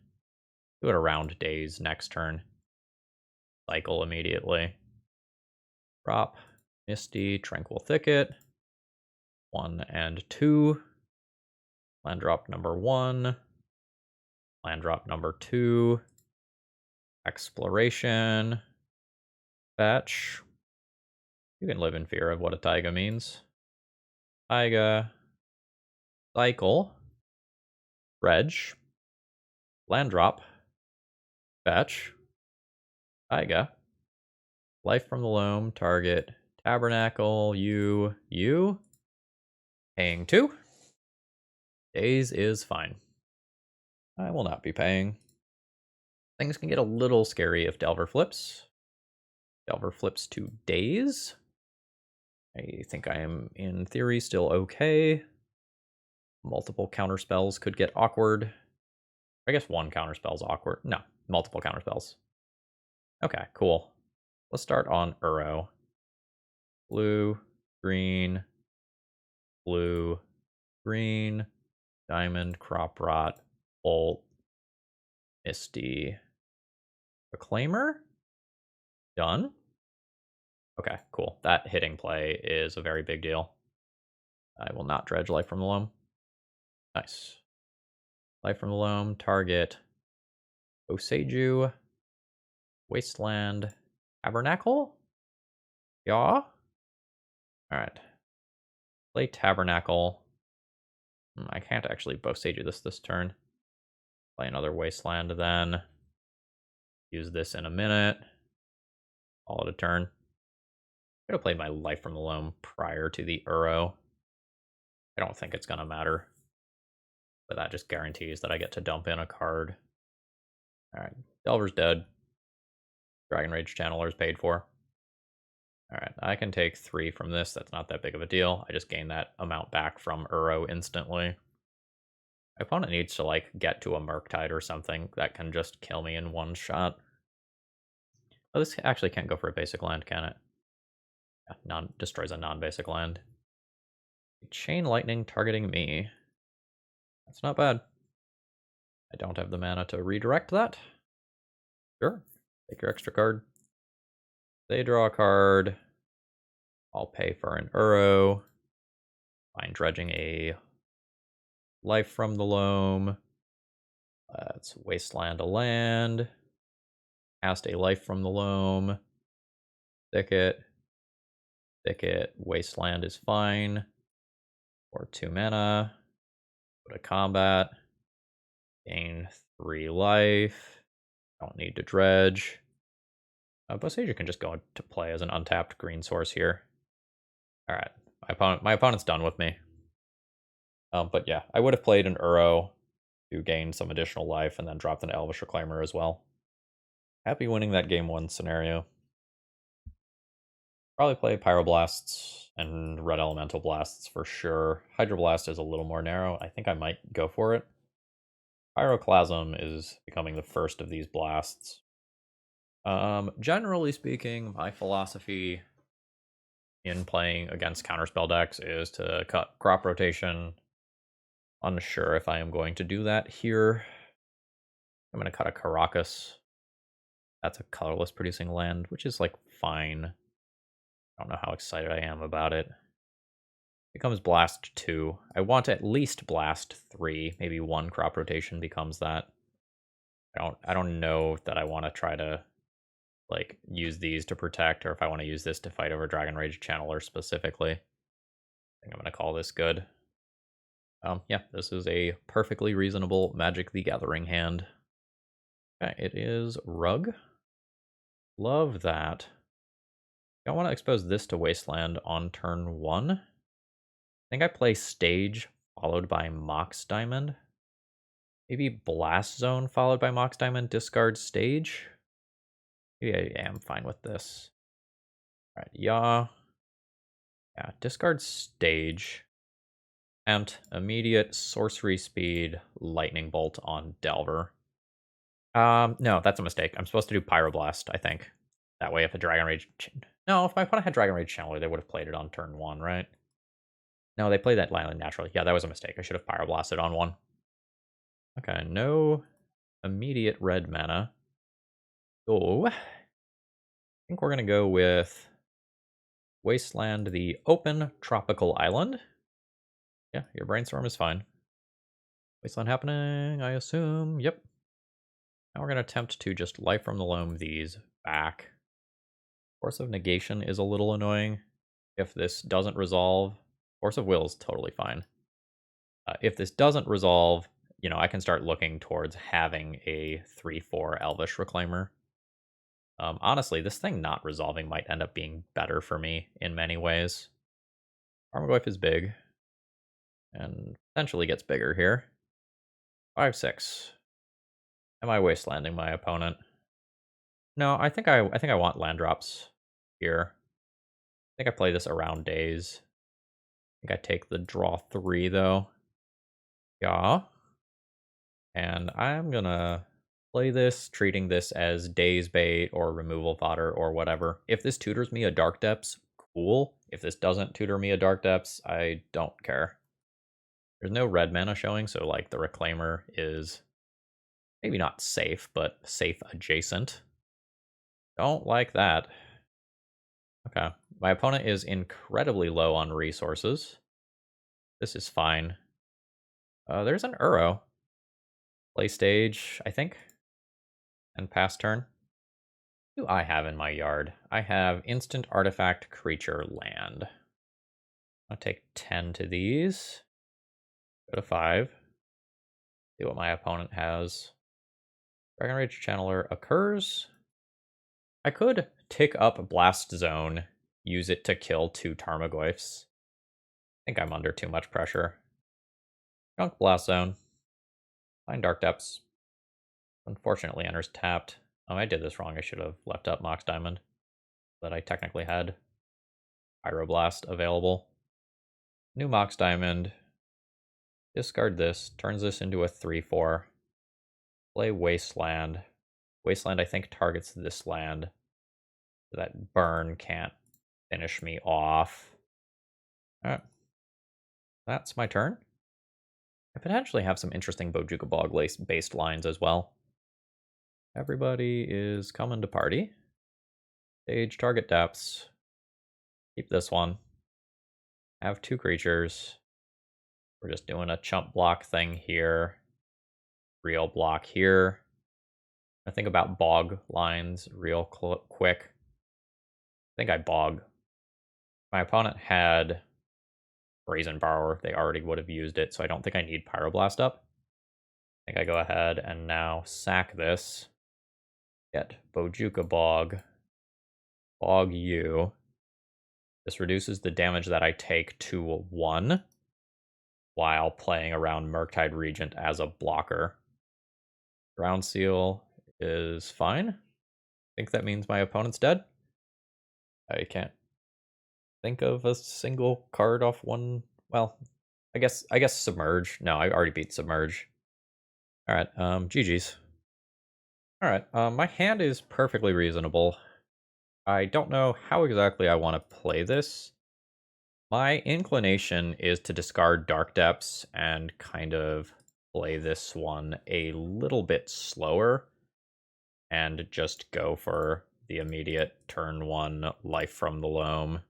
Do it around Daze next turn. Cycle immediately. Drop. Misty, Tranquil Thicket. 1 and 2. Land drop number 1. Land drop number 2. Exploration. Fetch. You can live in fear of what a taiga means. Taiga. Cycle. Reg. Land drop. Fetch. Taiga. Life from the Loam. Target. Tabernacle. You. Paying 2. Daze is fine. I will not be paying. Things can get a little scary if Delver flips. Delver flips to Daze. I think I am, in theory, still okay. Multiple counterspells could get awkward. I guess one counterspell's awkward. No, multiple counterspells. Okay, cool. Let's start on Uro. Blue, green, blue, green, diamond, crop rot, bolt, Misty, Reclaimer. Done. Okay, cool. That hitting play is a very big deal. I will not dredge Life from the Loam. Nice. Life from the Loam, target Oseju, Wasteland, Tabernacle? Yeah? Alright. Play Tabernacle. I can't actually Bow Sage this turn. Play another Wasteland then. Use this in a minute. Call it a turn. I could have played my Life from the Loam prior to the Uro. I don't think it's going to matter. But that just guarantees that I get to dump in a card. Alright, Delver's dead. Dragon Rage Channeler's paid for. Alright, I can take 3 from this. That's not that big of a deal. I just gain that amount back from Uro instantly. My opponent needs to, like, get to a Murktide or something that can just kill me in one shot. Oh, this actually can't go for a basic land, can it? Yeah, destroys a non-basic land. Chain Lightning targeting me. That's not bad. I don't have the mana to redirect that. Sure. Take your extra card. They draw a card. I'll pay for an Uro. Fine, dredging a Life from the Loam. Let's Wasteland a land. Cast a Life from the Loam. Thicket. Thicket. Wasteland is fine. For 2 mana. Go to combat. Gain 3 life. Don't need to dredge. Bosager can just go into play as an untapped green source here. Alright. My opponent's done with me. But yeah, I would have played an Uro to gain some additional life and then dropped an Elvish Reclaimer as well. Happy winning that game 1 scenario. Probably play Pyroblasts and Red Elemental Blasts for sure. Hydroblast is a little more narrow. I think I might go for it. Pyroclasm is becoming the first of these blasts. Generally speaking, my philosophy in playing against counterspell decks is to cut crop rotation. Unsure if I am going to do that here. I'm going to cut a Caracas. That's a colorless producing land, which is like fine. I don't know how excited I am about it. Becomes Blast 2. I want at least Blast 3. Maybe 1 crop rotation becomes that. I don't know that I want to try to like use these to protect, or if I want to use this to fight over Dragon Rage Channeler specifically. I think I'm going to call this good. Yeah, this is a perfectly reasonable Magic the Gathering hand. Okay, it is Rug. Love that. I want to expose this to Wasteland on turn 1. I think I play Stage followed by Mox Diamond. Maybe Blast Zone followed by Mox Diamond, discard Stage. Maybe I am fine with this. Alright, yeah, discard Stage. Attempt immediate sorcery speed Lightning Bolt on Delver. No, that's a mistake. I'm supposed to do Pyroblast, I think. That way if a Dragon Rage... No, if my opponent had Dragon Rage Channeler, they would have played it on turn 1, right? No, they played that land naturally. Yeah, that was a mistake. I should have Pyroblasted on 1. Okay, no immediate red mana. So, I think we're going to go with Wasteland the Open Tropical Island. Yeah, your Brainstorm is fine. Wasteland happening, I assume. Yep. Now we're going to attempt to just Life from the Loam these back. Force of Negation is a little annoying. If this doesn't resolve, Force of Will is totally fine. If this doesn't resolve, you know, I can start looking towards having a 3/4 Elvish Reclaimer. Honestly, this thing not resolving might end up being better for me in many ways. Armagoyf is big. And potentially gets bigger here. 5/6. Am I wastelanding my opponent? No, I think I want land drops here. I think I play this around days. I think I take the draw 3 though. Yeah. And I'm gonna play this, treating this as days bait or removal fodder or whatever. If this tutors me a Dark Depths, cool. If this doesn't tutor me a Dark Depths, I don't care. There's no red mana showing, so like the Reclaimer is maybe not safe, but safe adjacent. Don't like that. Okay, my opponent is incredibly low on resources. This is fine. There's an Uro. Play stage, I think. And pass turn. What do I have in my yard? I have instant artifact creature land. I'll take 10 to these. Go to 5. See what my opponent has. Dragon Rage Channeler occurs. I could tick up Blast Zone, use it to kill 2 Tarmogoyfs. I think I'm under too much pressure. Junk Blast Zone. Find Dark Depths. Unfortunately enters tapped. Oh, I did this wrong. I should have left up Mox Diamond. But I technically had Pyroblast available. New Mox Diamond. Discard this. Turns this into a 3/4. Play Wasteland. Wasteland, I think, targets this land. So that burn can't finish me off. Alright. That's my turn. I potentially have some interesting Bojuka Bog-based lines as well. Everybody is coming to party. Stage target depths. Keep this one. Have 2 creatures. We're just doing a chump block thing here. Real block here. I think about bog lines real quick. I think I bog. My opponent had Brazen Borrower. They already would have used it, so I don't think I need Pyroblast up. I think I go ahead and now sack this. Get Bojuka Bog. Bog you. This reduces the damage that I take to 1 while playing around Murktide Regent as a blocker. Ground Seal is fine. I think that means my opponent's dead. I can't think of a single card off one. Well, I guess Submerge. No, I already beat Submerge. All right, GG's. All right, my hand is perfectly reasonable. I don't know how exactly I want to play this. My inclination is to discard Dark Depths and kind of play this one a little bit slower and just go for the immediate turn 1 Life from the Loam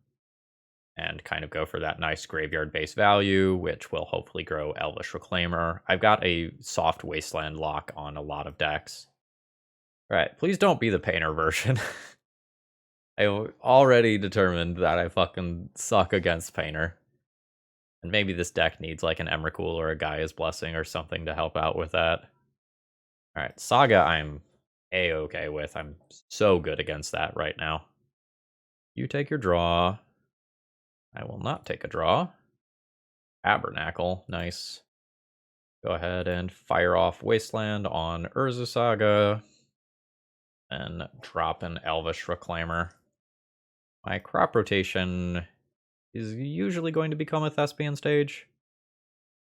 and kind of go for that nice graveyard base value, which will hopefully grow Elvish Reclaimer. I've got a soft Wasteland lock on a lot of decks. All right, please don't be the Painter version. I already determined that I fucking suck against Painter. And maybe this deck needs like an Emrakul or a Gaia's Blessing or something to help out with that. Alright, Saga I'm A-okay with. I'm so good against that right now. You take your draw. I will not take a draw. Tabernacle, nice. Go ahead and fire off Wasteland on Urza Saga. And drop an Elvish Reclaimer. My crop rotation is usually going to become a Thespian stage,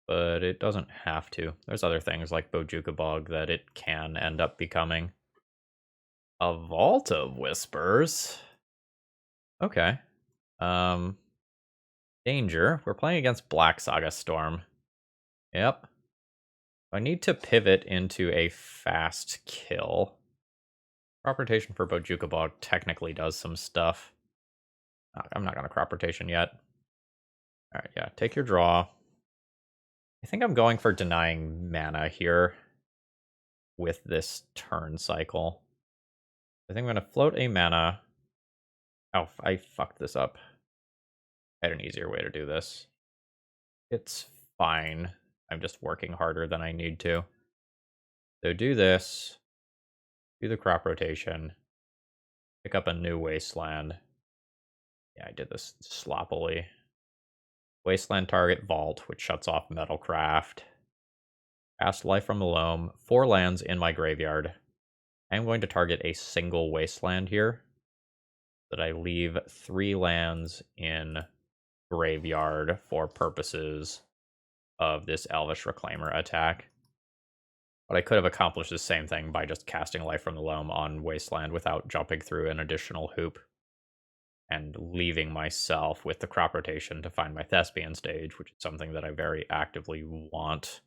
but it doesn't have to. There's other things like Bojuka Bog that it can end up becoming. A Vault of Whispers? Okay. Danger. We're playing against Black Saga Storm. Yep. I need to pivot into a fast kill. Crop rotation for Bojuka Bog technically does some stuff. I'm not going to crop rotation yet. Alright, yeah, take your draw. I think I'm going for denying mana here with this turn cycle. I think I'm going to float a mana. Oh, I fucked this up. I had an easier way to do this. It's fine. I'm just working harder than I need to. So do this. Do the crop rotation. Pick up a new Wasteland. Yeah, I did this sloppily. Wasteland target Vault, which shuts off Metalcraft. Cast Life from the Loam. 4 lands in my graveyard. I'm going to target a single Wasteland here. That I leave 3 lands in graveyard for purposes of this Elvish Reclaimer attack. But I could have accomplished the same thing by just casting Life from the Loam on Wasteland without jumping through an additional hoop. And leaving myself with the crop rotation to find my Thespian stage, which is something that I very actively want.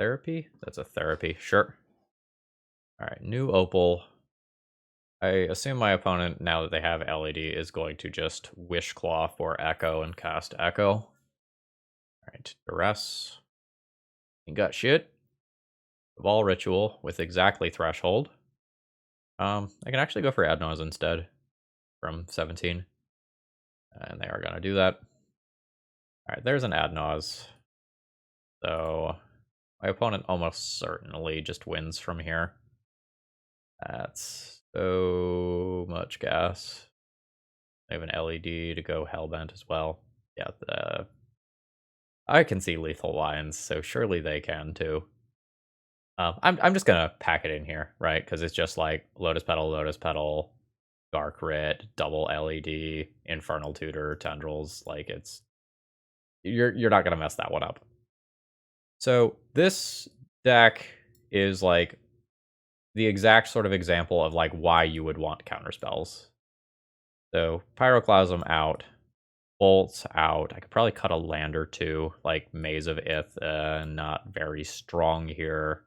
Therapy? That's a therapy, sure. Alright, new Opal. I assume my opponent, now that they have LED, is going to just Wishclaw for Echo and cast Echo. Alright, Duress. You got shit. Ball Ritual with exactly Threshold. I can actually go for Adnoz instead from 17. And they are going to do that. Alright, there's an ad nause. So my opponent almost certainly just wins from here. That's so much gas. I have an LED to go Hellbent as well. Yeah, I can see lethal lines, so surely they can too. I'm just gonna pack it in here, right? Because it's just like Lotus Petal, Dark Writ, double LED, Infernal Tutor, Tendrils. Like you're not gonna mess that one up. So this deck is like the exact sort of example of like why you would want counter spells. So Pyroclasm out, Bolts out. I could probably cut a land or two, like Maze of Ith, not very strong here.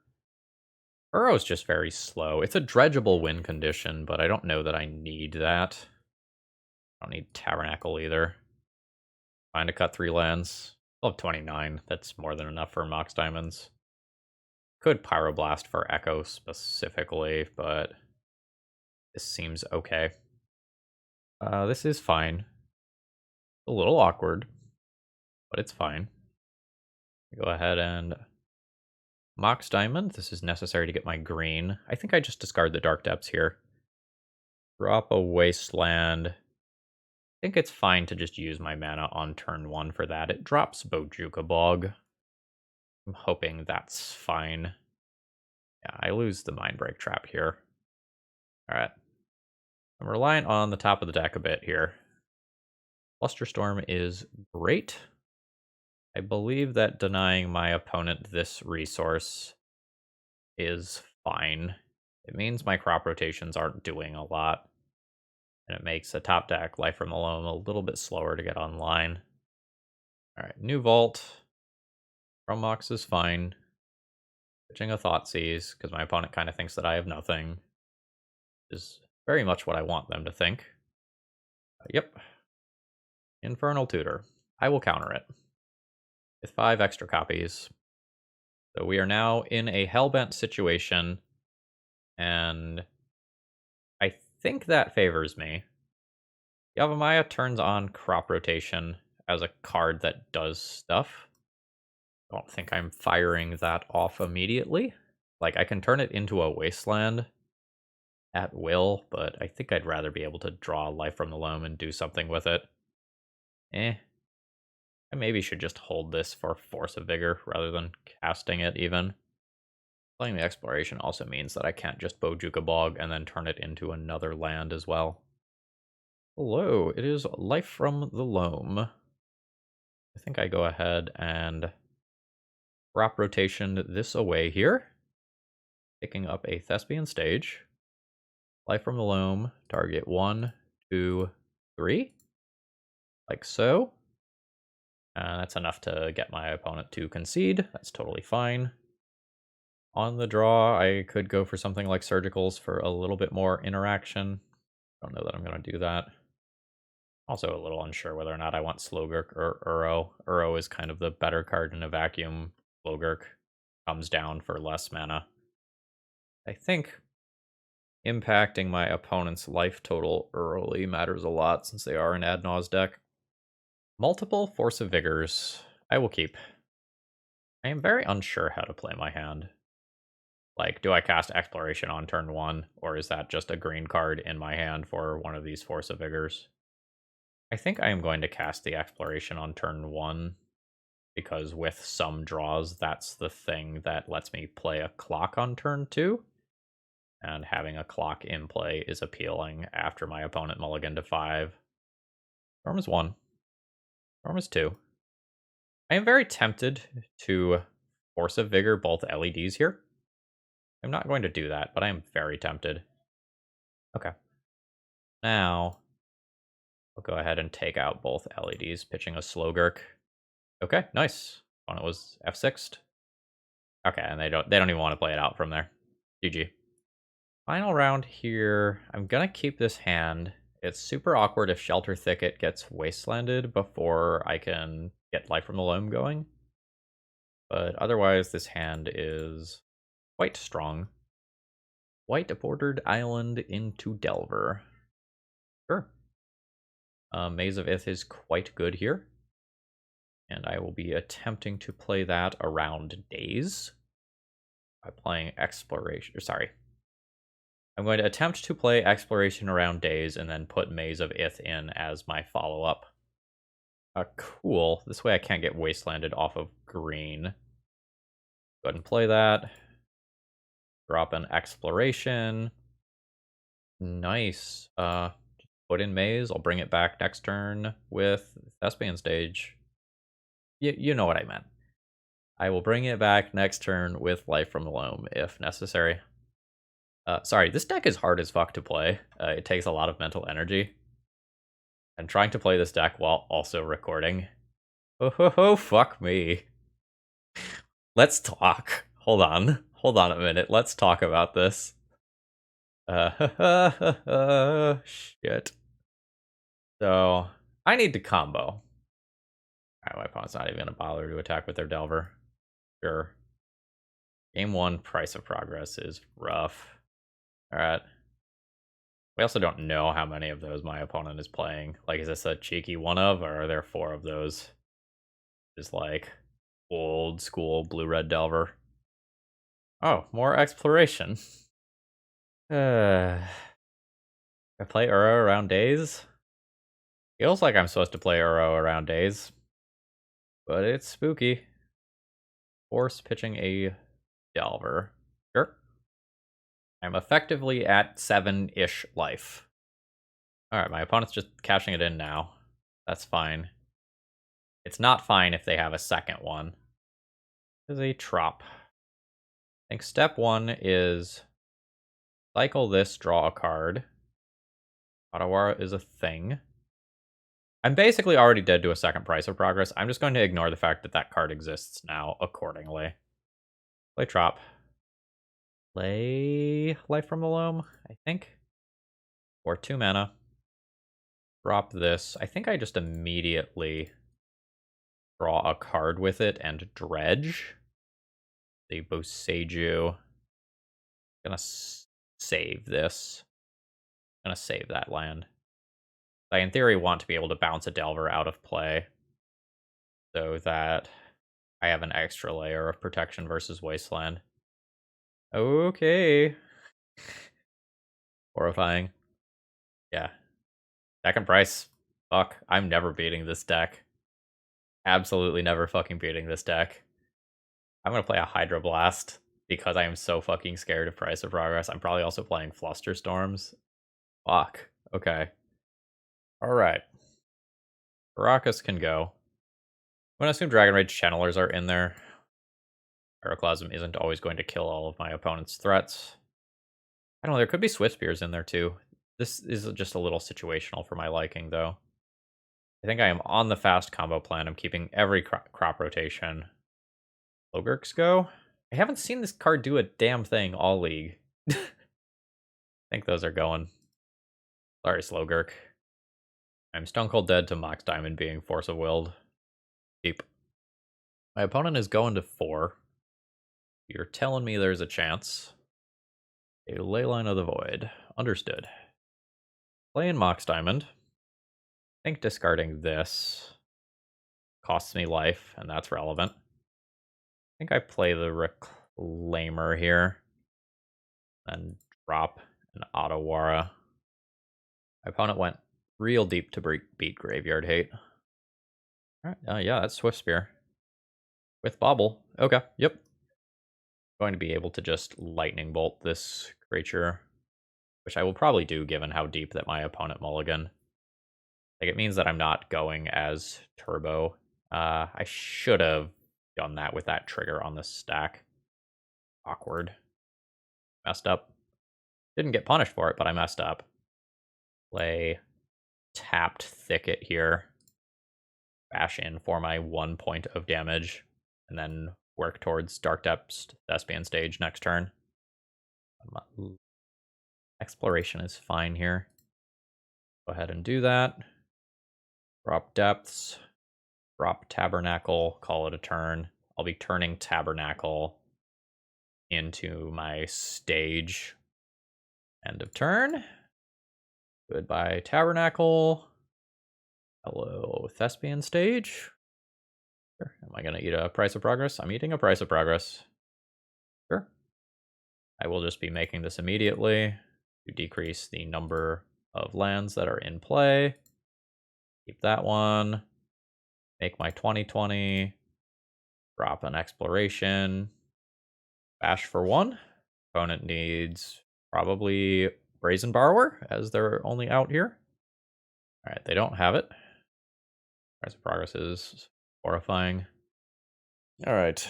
Burrow's just very slow. It's a dredgeable win condition, but I don't know that I need that. I don't need Tabernacle either. Fine to cut 3 lands. I'll have 29. That's more than enough for Mox Diamonds. Could Pyroblast for Echo specifically, but this seems okay. This is fine. A little awkward, but it's fine. Go ahead and Mox Diamond. This is necessary to get my green. I think I just discard the Dark Depths here. Drop a Wasteland. I think it's fine to just use my mana on turn 1 for that. It drops Bojuka Bog. I'm hoping that's fine. Yeah, I lose the Mindbreak Trap here. Alright. I'm relying on the top of the deck a bit here. Flusterstorm is great. I believe that denying my opponent this resource is fine. It means my crop rotations aren't doing a lot. And it makes a top deck, Life from the Loam, a little bit slower to get online. Alright, new Vault. Chromox is fine. Pitching a Thoughtseize, because my opponent kind of thinks that I have nothing. Is very much what I want them to think. Yep. Infernal Tutor. I will counter it. With 5 extra copies. So we are now in a Hellbent situation. And I think that favors me. Yavimaya turns on Crop Rotation as a card that does stuff. I don't think I'm firing that off immediately. Like, I can turn it into a Wasteland at will, but I think I'd rather be able to draw Life from the Loam and do something with it. I maybe should just hold this for Force of Vigor rather than casting it even. Playing the Exploration also means that I can't just Bojuka Bog and then turn it into another land as well. Hello, it is Life from the Loam. I think I go ahead and Crop Rotation this away here. Picking up a Thespian stage. Life from the Loam, target 1, 2, 3. Like so. That's enough to get my opponent to concede. That's totally fine. On the draw, I could go for something like Surgicals for a little bit more interaction. Don't know that I'm going to do that. Also a little unsure whether or not I want Slogurk or Uro. Uro is kind of the better card in a vacuum. Slogurk comes down for less mana. I think impacting my opponent's life total early matters a lot since they are an ad nause deck. Multiple Force of Vigors. I will keep. I am very unsure how to play my hand. Like, do I cast Exploration on turn 1, or is that just a green card in my hand for one of these Force of Vigors? I think I am going to cast the Exploration on turn 1, because with some draws, that's the thing that lets me play a clock on turn 2. And having a clock in play is appealing after my opponent mulliganed to 5. Storm is 1. Storm is 2. I am very tempted to Force of Vigor both LEDs here. I'm not going to do that, but I am very tempted. Okay. Now, I'll go ahead and take out both LEDs, pitching a Slogurk. Okay, nice. Opponent was F6'd. Okay, and they don't even want to play it out from there. GG. Final round here. I'm gonna keep this hand. It's super awkward if Shelter Thicket gets Wastelanded before I can get Life from the Loam going. But otherwise, this hand is quite strong. White bordered island into Delver. Sure. Maze of Ith is quite good here. And I will be attempting to play that around days by playing exploration. Sorry. I'm going to attempt to play exploration around days and then put Maze of Ith in as my follow-up. Cool. This way I can't get wastelanded off of green. Go ahead and play that. Drop an exploration. Nice. Put in Maze. I'll bring it back next turn with Thespian stage. You know what I meant. I will bring it back next turn with Life from the Loam if necessary. Sorry, this deck is hard as fuck to play. It takes a lot of mental energy. And trying to play this deck while also recording. Oh, fuck me. Let's talk. Hold on a minute. Let's talk about this. Shit. So, I need to combo. Alright, my opponent's not even going to bother to attack with their Delver. Sure. Game 1, Price of Progress is rough. Alright. We also don't know how many of those my opponent is playing. Like, is this a cheeky one of, or are there 4 of those? Just like old school blue-red Delver. Oh, more exploration. I play Uro around days? Feels like I'm supposed to play Uro around days. But it's spooky. Force pitching a Delver. Sure. I'm effectively at 7-ish life. Alright, my opponent's just cashing it in now. That's fine. It's not fine if they have a second one. There's a trop. I think step 1 is cycle this, draw a card. Cardhoarder is a thing. I'm basically already dead to a second Price of Progress. I'm just going to ignore the fact that that card exists now accordingly. Play trop. Play Life from the Loam, I think. For 2 mana. Drop this. I think I just immediately draw a card with it and dredge. The Boseiju. Gonna save this. Gonna save that land. I, in theory, want to be able to bounce a Delver out of play so that I have an extra layer of protection versus Wasteland. Okay. Horrifying. Yeah. Second price. Fuck. I'm never beating this deck. Absolutely never fucking beating this deck. I'm gonna play a Hydroblast because I am so fucking scared of Price of Progress. I'm probably also playing Flusterstorms. Fuck. Okay. Alright. Karakas can go. I'm gonna assume Dragon Rage Channelers are in there. Pyroclasm isn't always going to kill all of my opponent's threats. I don't know, there could be Swift Spears in there too. This is just a little situational for my liking, though. I think I am on the fast combo plan. I'm keeping every crop rotation. Slogurks go? I haven't seen this card do a damn thing all league. I think those are going. Sorry, Slogurk. I'm Stone Cold Dead to Mox Diamond being Force of Willed. Deep. My opponent is going to 4. You're telling me there's a chance. A Leyline of the Void. Understood. Playing Mox Diamond. I think discarding this costs me life, and that's relevant. I think I play the Reclaimer here. And drop an Otawara. My opponent went real deep to beat Graveyard Hate. Alright, yeah, that's Swift Spear. With Bobble. Okay, yep. Going to be able to just Lightning Bolt this creature, which I will probably do given how deep that my opponent mulligan. Like, it means that I'm not going as turbo. I should have done that with that trigger on the stack. Awkward. Messed up. Didn't get punished for it, but I messed up. Play tapped Thicket here. Bash in for my 1 point of damage, and then work towards Dark Depths Thespian stage next turn. Exploration is fine here. Go ahead and do that. Drop Depths. Drop Tabernacle. Call it a turn. I'll be turning Tabernacle into my stage. End of turn. Goodbye, Tabernacle. Hello, Thespian stage. Sure. Am I going to eat a price of progress? I'm eating a price of progress. Sure. I will just be making this immediately to decrease the number of lands that are in play. Keep that one. Make my 2020. Drop an exploration. Bash for 1. Opponent needs probably Brazen Borrower, as they're only out here. Alright, they don't have it. Price of progress is horrifying. Alright.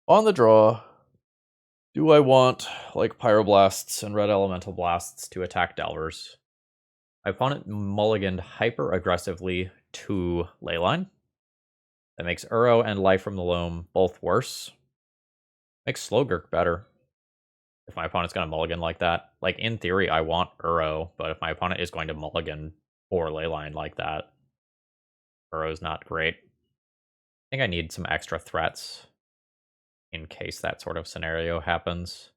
On the draw, do I want, like, Pyroblasts and Red Elemental Blasts to attack Delvers? My opponent mulliganed hyper-aggressively to Leyline. That makes Uro and Life from the Loam both worse. Makes Slogurk better. If my opponent's going to mulligan like that. Like, in theory, I want Uro, but if my opponent is going to mulligan for Leyline like that, Uro's not great. I think I need some extra threats in case that sort of scenario happens.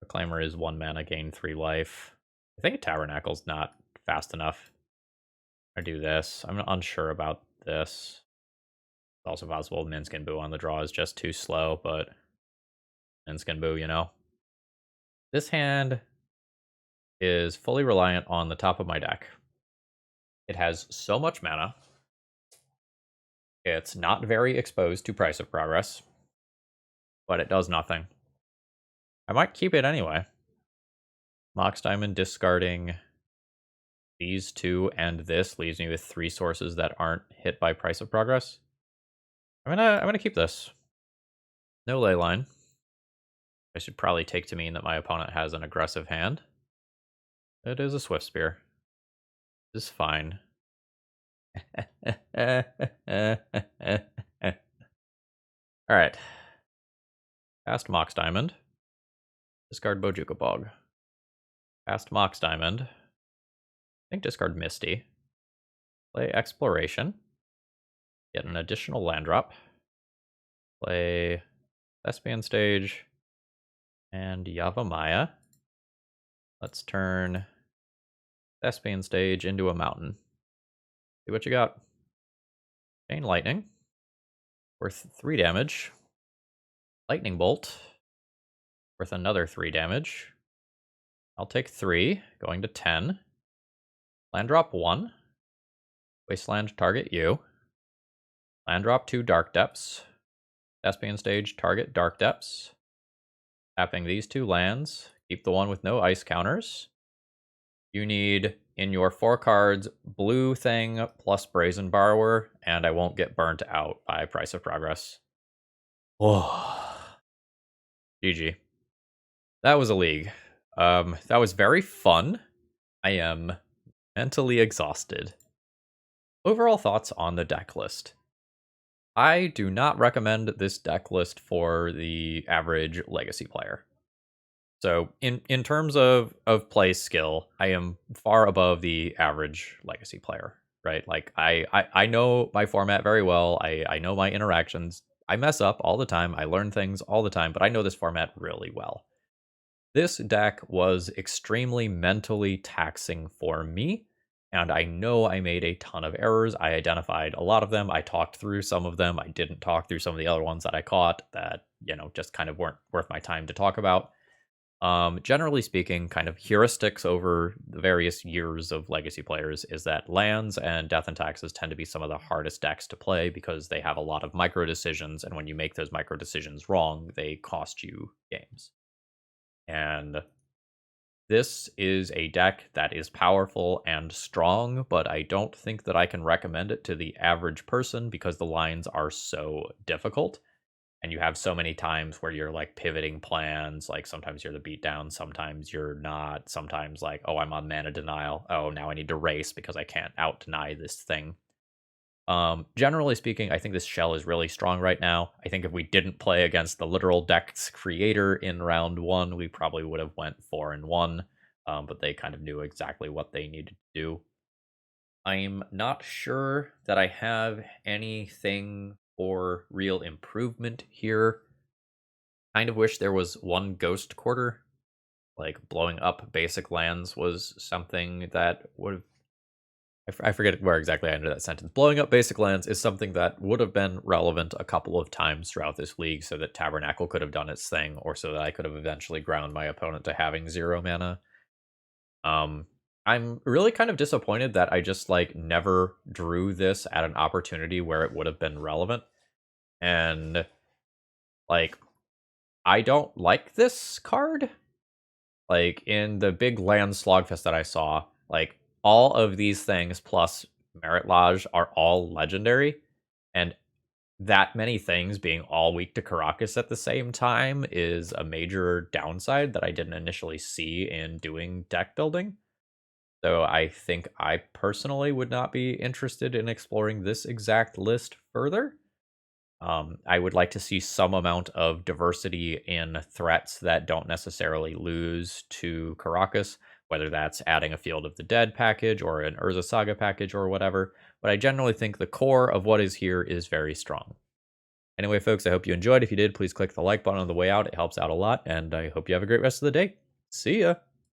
Reclaimer is 1 mana, gain 3 life. I think a Tabernacle's not fast enough. I do this. I'm unsure about this. It's also possible Minsc Boo on the draw is just too slow, but Minsc Boo, you know. This hand is fully reliant on the top of my deck. It has so much mana. It's not very exposed to Price of Progress, but it does nothing. I might keep it anyway. Mox Diamond discarding these 2 and this leaves me with 3 sources that aren't hit by Price of Progress. I'm gonna keep this. No Leyline. I should probably take to mean that my opponent has an aggressive hand. It is a Swift Spear. This is fine. Alright. Cast Mox Diamond. Discard Bojuka Bog. Cast Mox Diamond. I think discard Misty. Play Exploration. Get an additional land drop. Play Thespian Stage. And Yavimaya. Let's turn Thespian Stage into a mountain. See what you got. Chain Lightning. Worth 3 damage. Lightning Bolt. Worth another 3 damage. I'll take 3, going to 10. Land drop 1. Wasteland, target you. Land drop 2 Dark Depths. Thespian Stage, target Dark Depths. Tapping these 2 lands. Keep the one with no ice counters. You need, in your 4 cards, blue thing plus Brazen Borrower, and I won't get burnt out by Price of Progress. Oh. GG. That was a league. That was very fun. I am mentally exhausted. Overall thoughts on the deck list. I do not recommend this deck list for the average Legacy player. So in terms of play skill, I am far above the average Legacy player, right? Like I know my format very well. I know my interactions. I mess up all the time. I learn things all the time, but I know this format really well. This deck was extremely mentally taxing for me, and I know I made a ton of errors. I identified a lot of them. I talked through some of them. I didn't talk through some of the other ones that I caught that, you know, just kind of weren't worth my time to talk about. Generally speaking, kind of heuristics over the various years of Legacy players is that lands and Death and Taxes tend to be some of the hardest decks to play because they have a lot of micro decisions, and when you make those micro decisions wrong, they cost you games. And this is a deck that is powerful and strong, but I don't think that I can recommend it to the average person because the lines are so difficult. And you have so many times where you're like pivoting plans, like sometimes you're the beatdown, sometimes you're not, sometimes like, oh, I'm on mana denial. Oh, now I need to race because I can't out deny this thing. Generally speaking, I think this shell is really strong right now. I think if we didn't play against the literal deck's creator in round 1, we probably would have went 4-1, but they kind of knew exactly what they needed to do. I'm not sure that I have anything for real improvement here. Kind of wish there was one Ghost Quarter. Like blowing up basic lands was something that would have I forget where exactly I ended that sentence. Blowing up basic lands is something that would have been relevant a couple of times throughout this league so that Tabernacle could have done its thing, or so that I could have eventually ground my opponent to having 0 mana. I'm really kind of disappointed that I just, like, never drew this at an opportunity where it would have been relevant. And, like, I don't like this card. Like, in the big land slogfest that I saw, like, all of these things plus Marit Lage are all legendary, and that many things being all weak to Karakas at the same time is a major downside that I didn't initially see in doing deck building. So I think I personally would not be interested in exploring this exact list further. I would like to see some amount of diversity in threats that don't necessarily lose to Karakas, whether that's adding a Field of the Dead package or an Urza Saga package or whatever. But I generally think the core of what is here is very strong. Anyway, folks, I hope you enjoyed. If you did, please click the like button on the way out. It helps out a lot, and I hope you have a great rest of the day. See ya!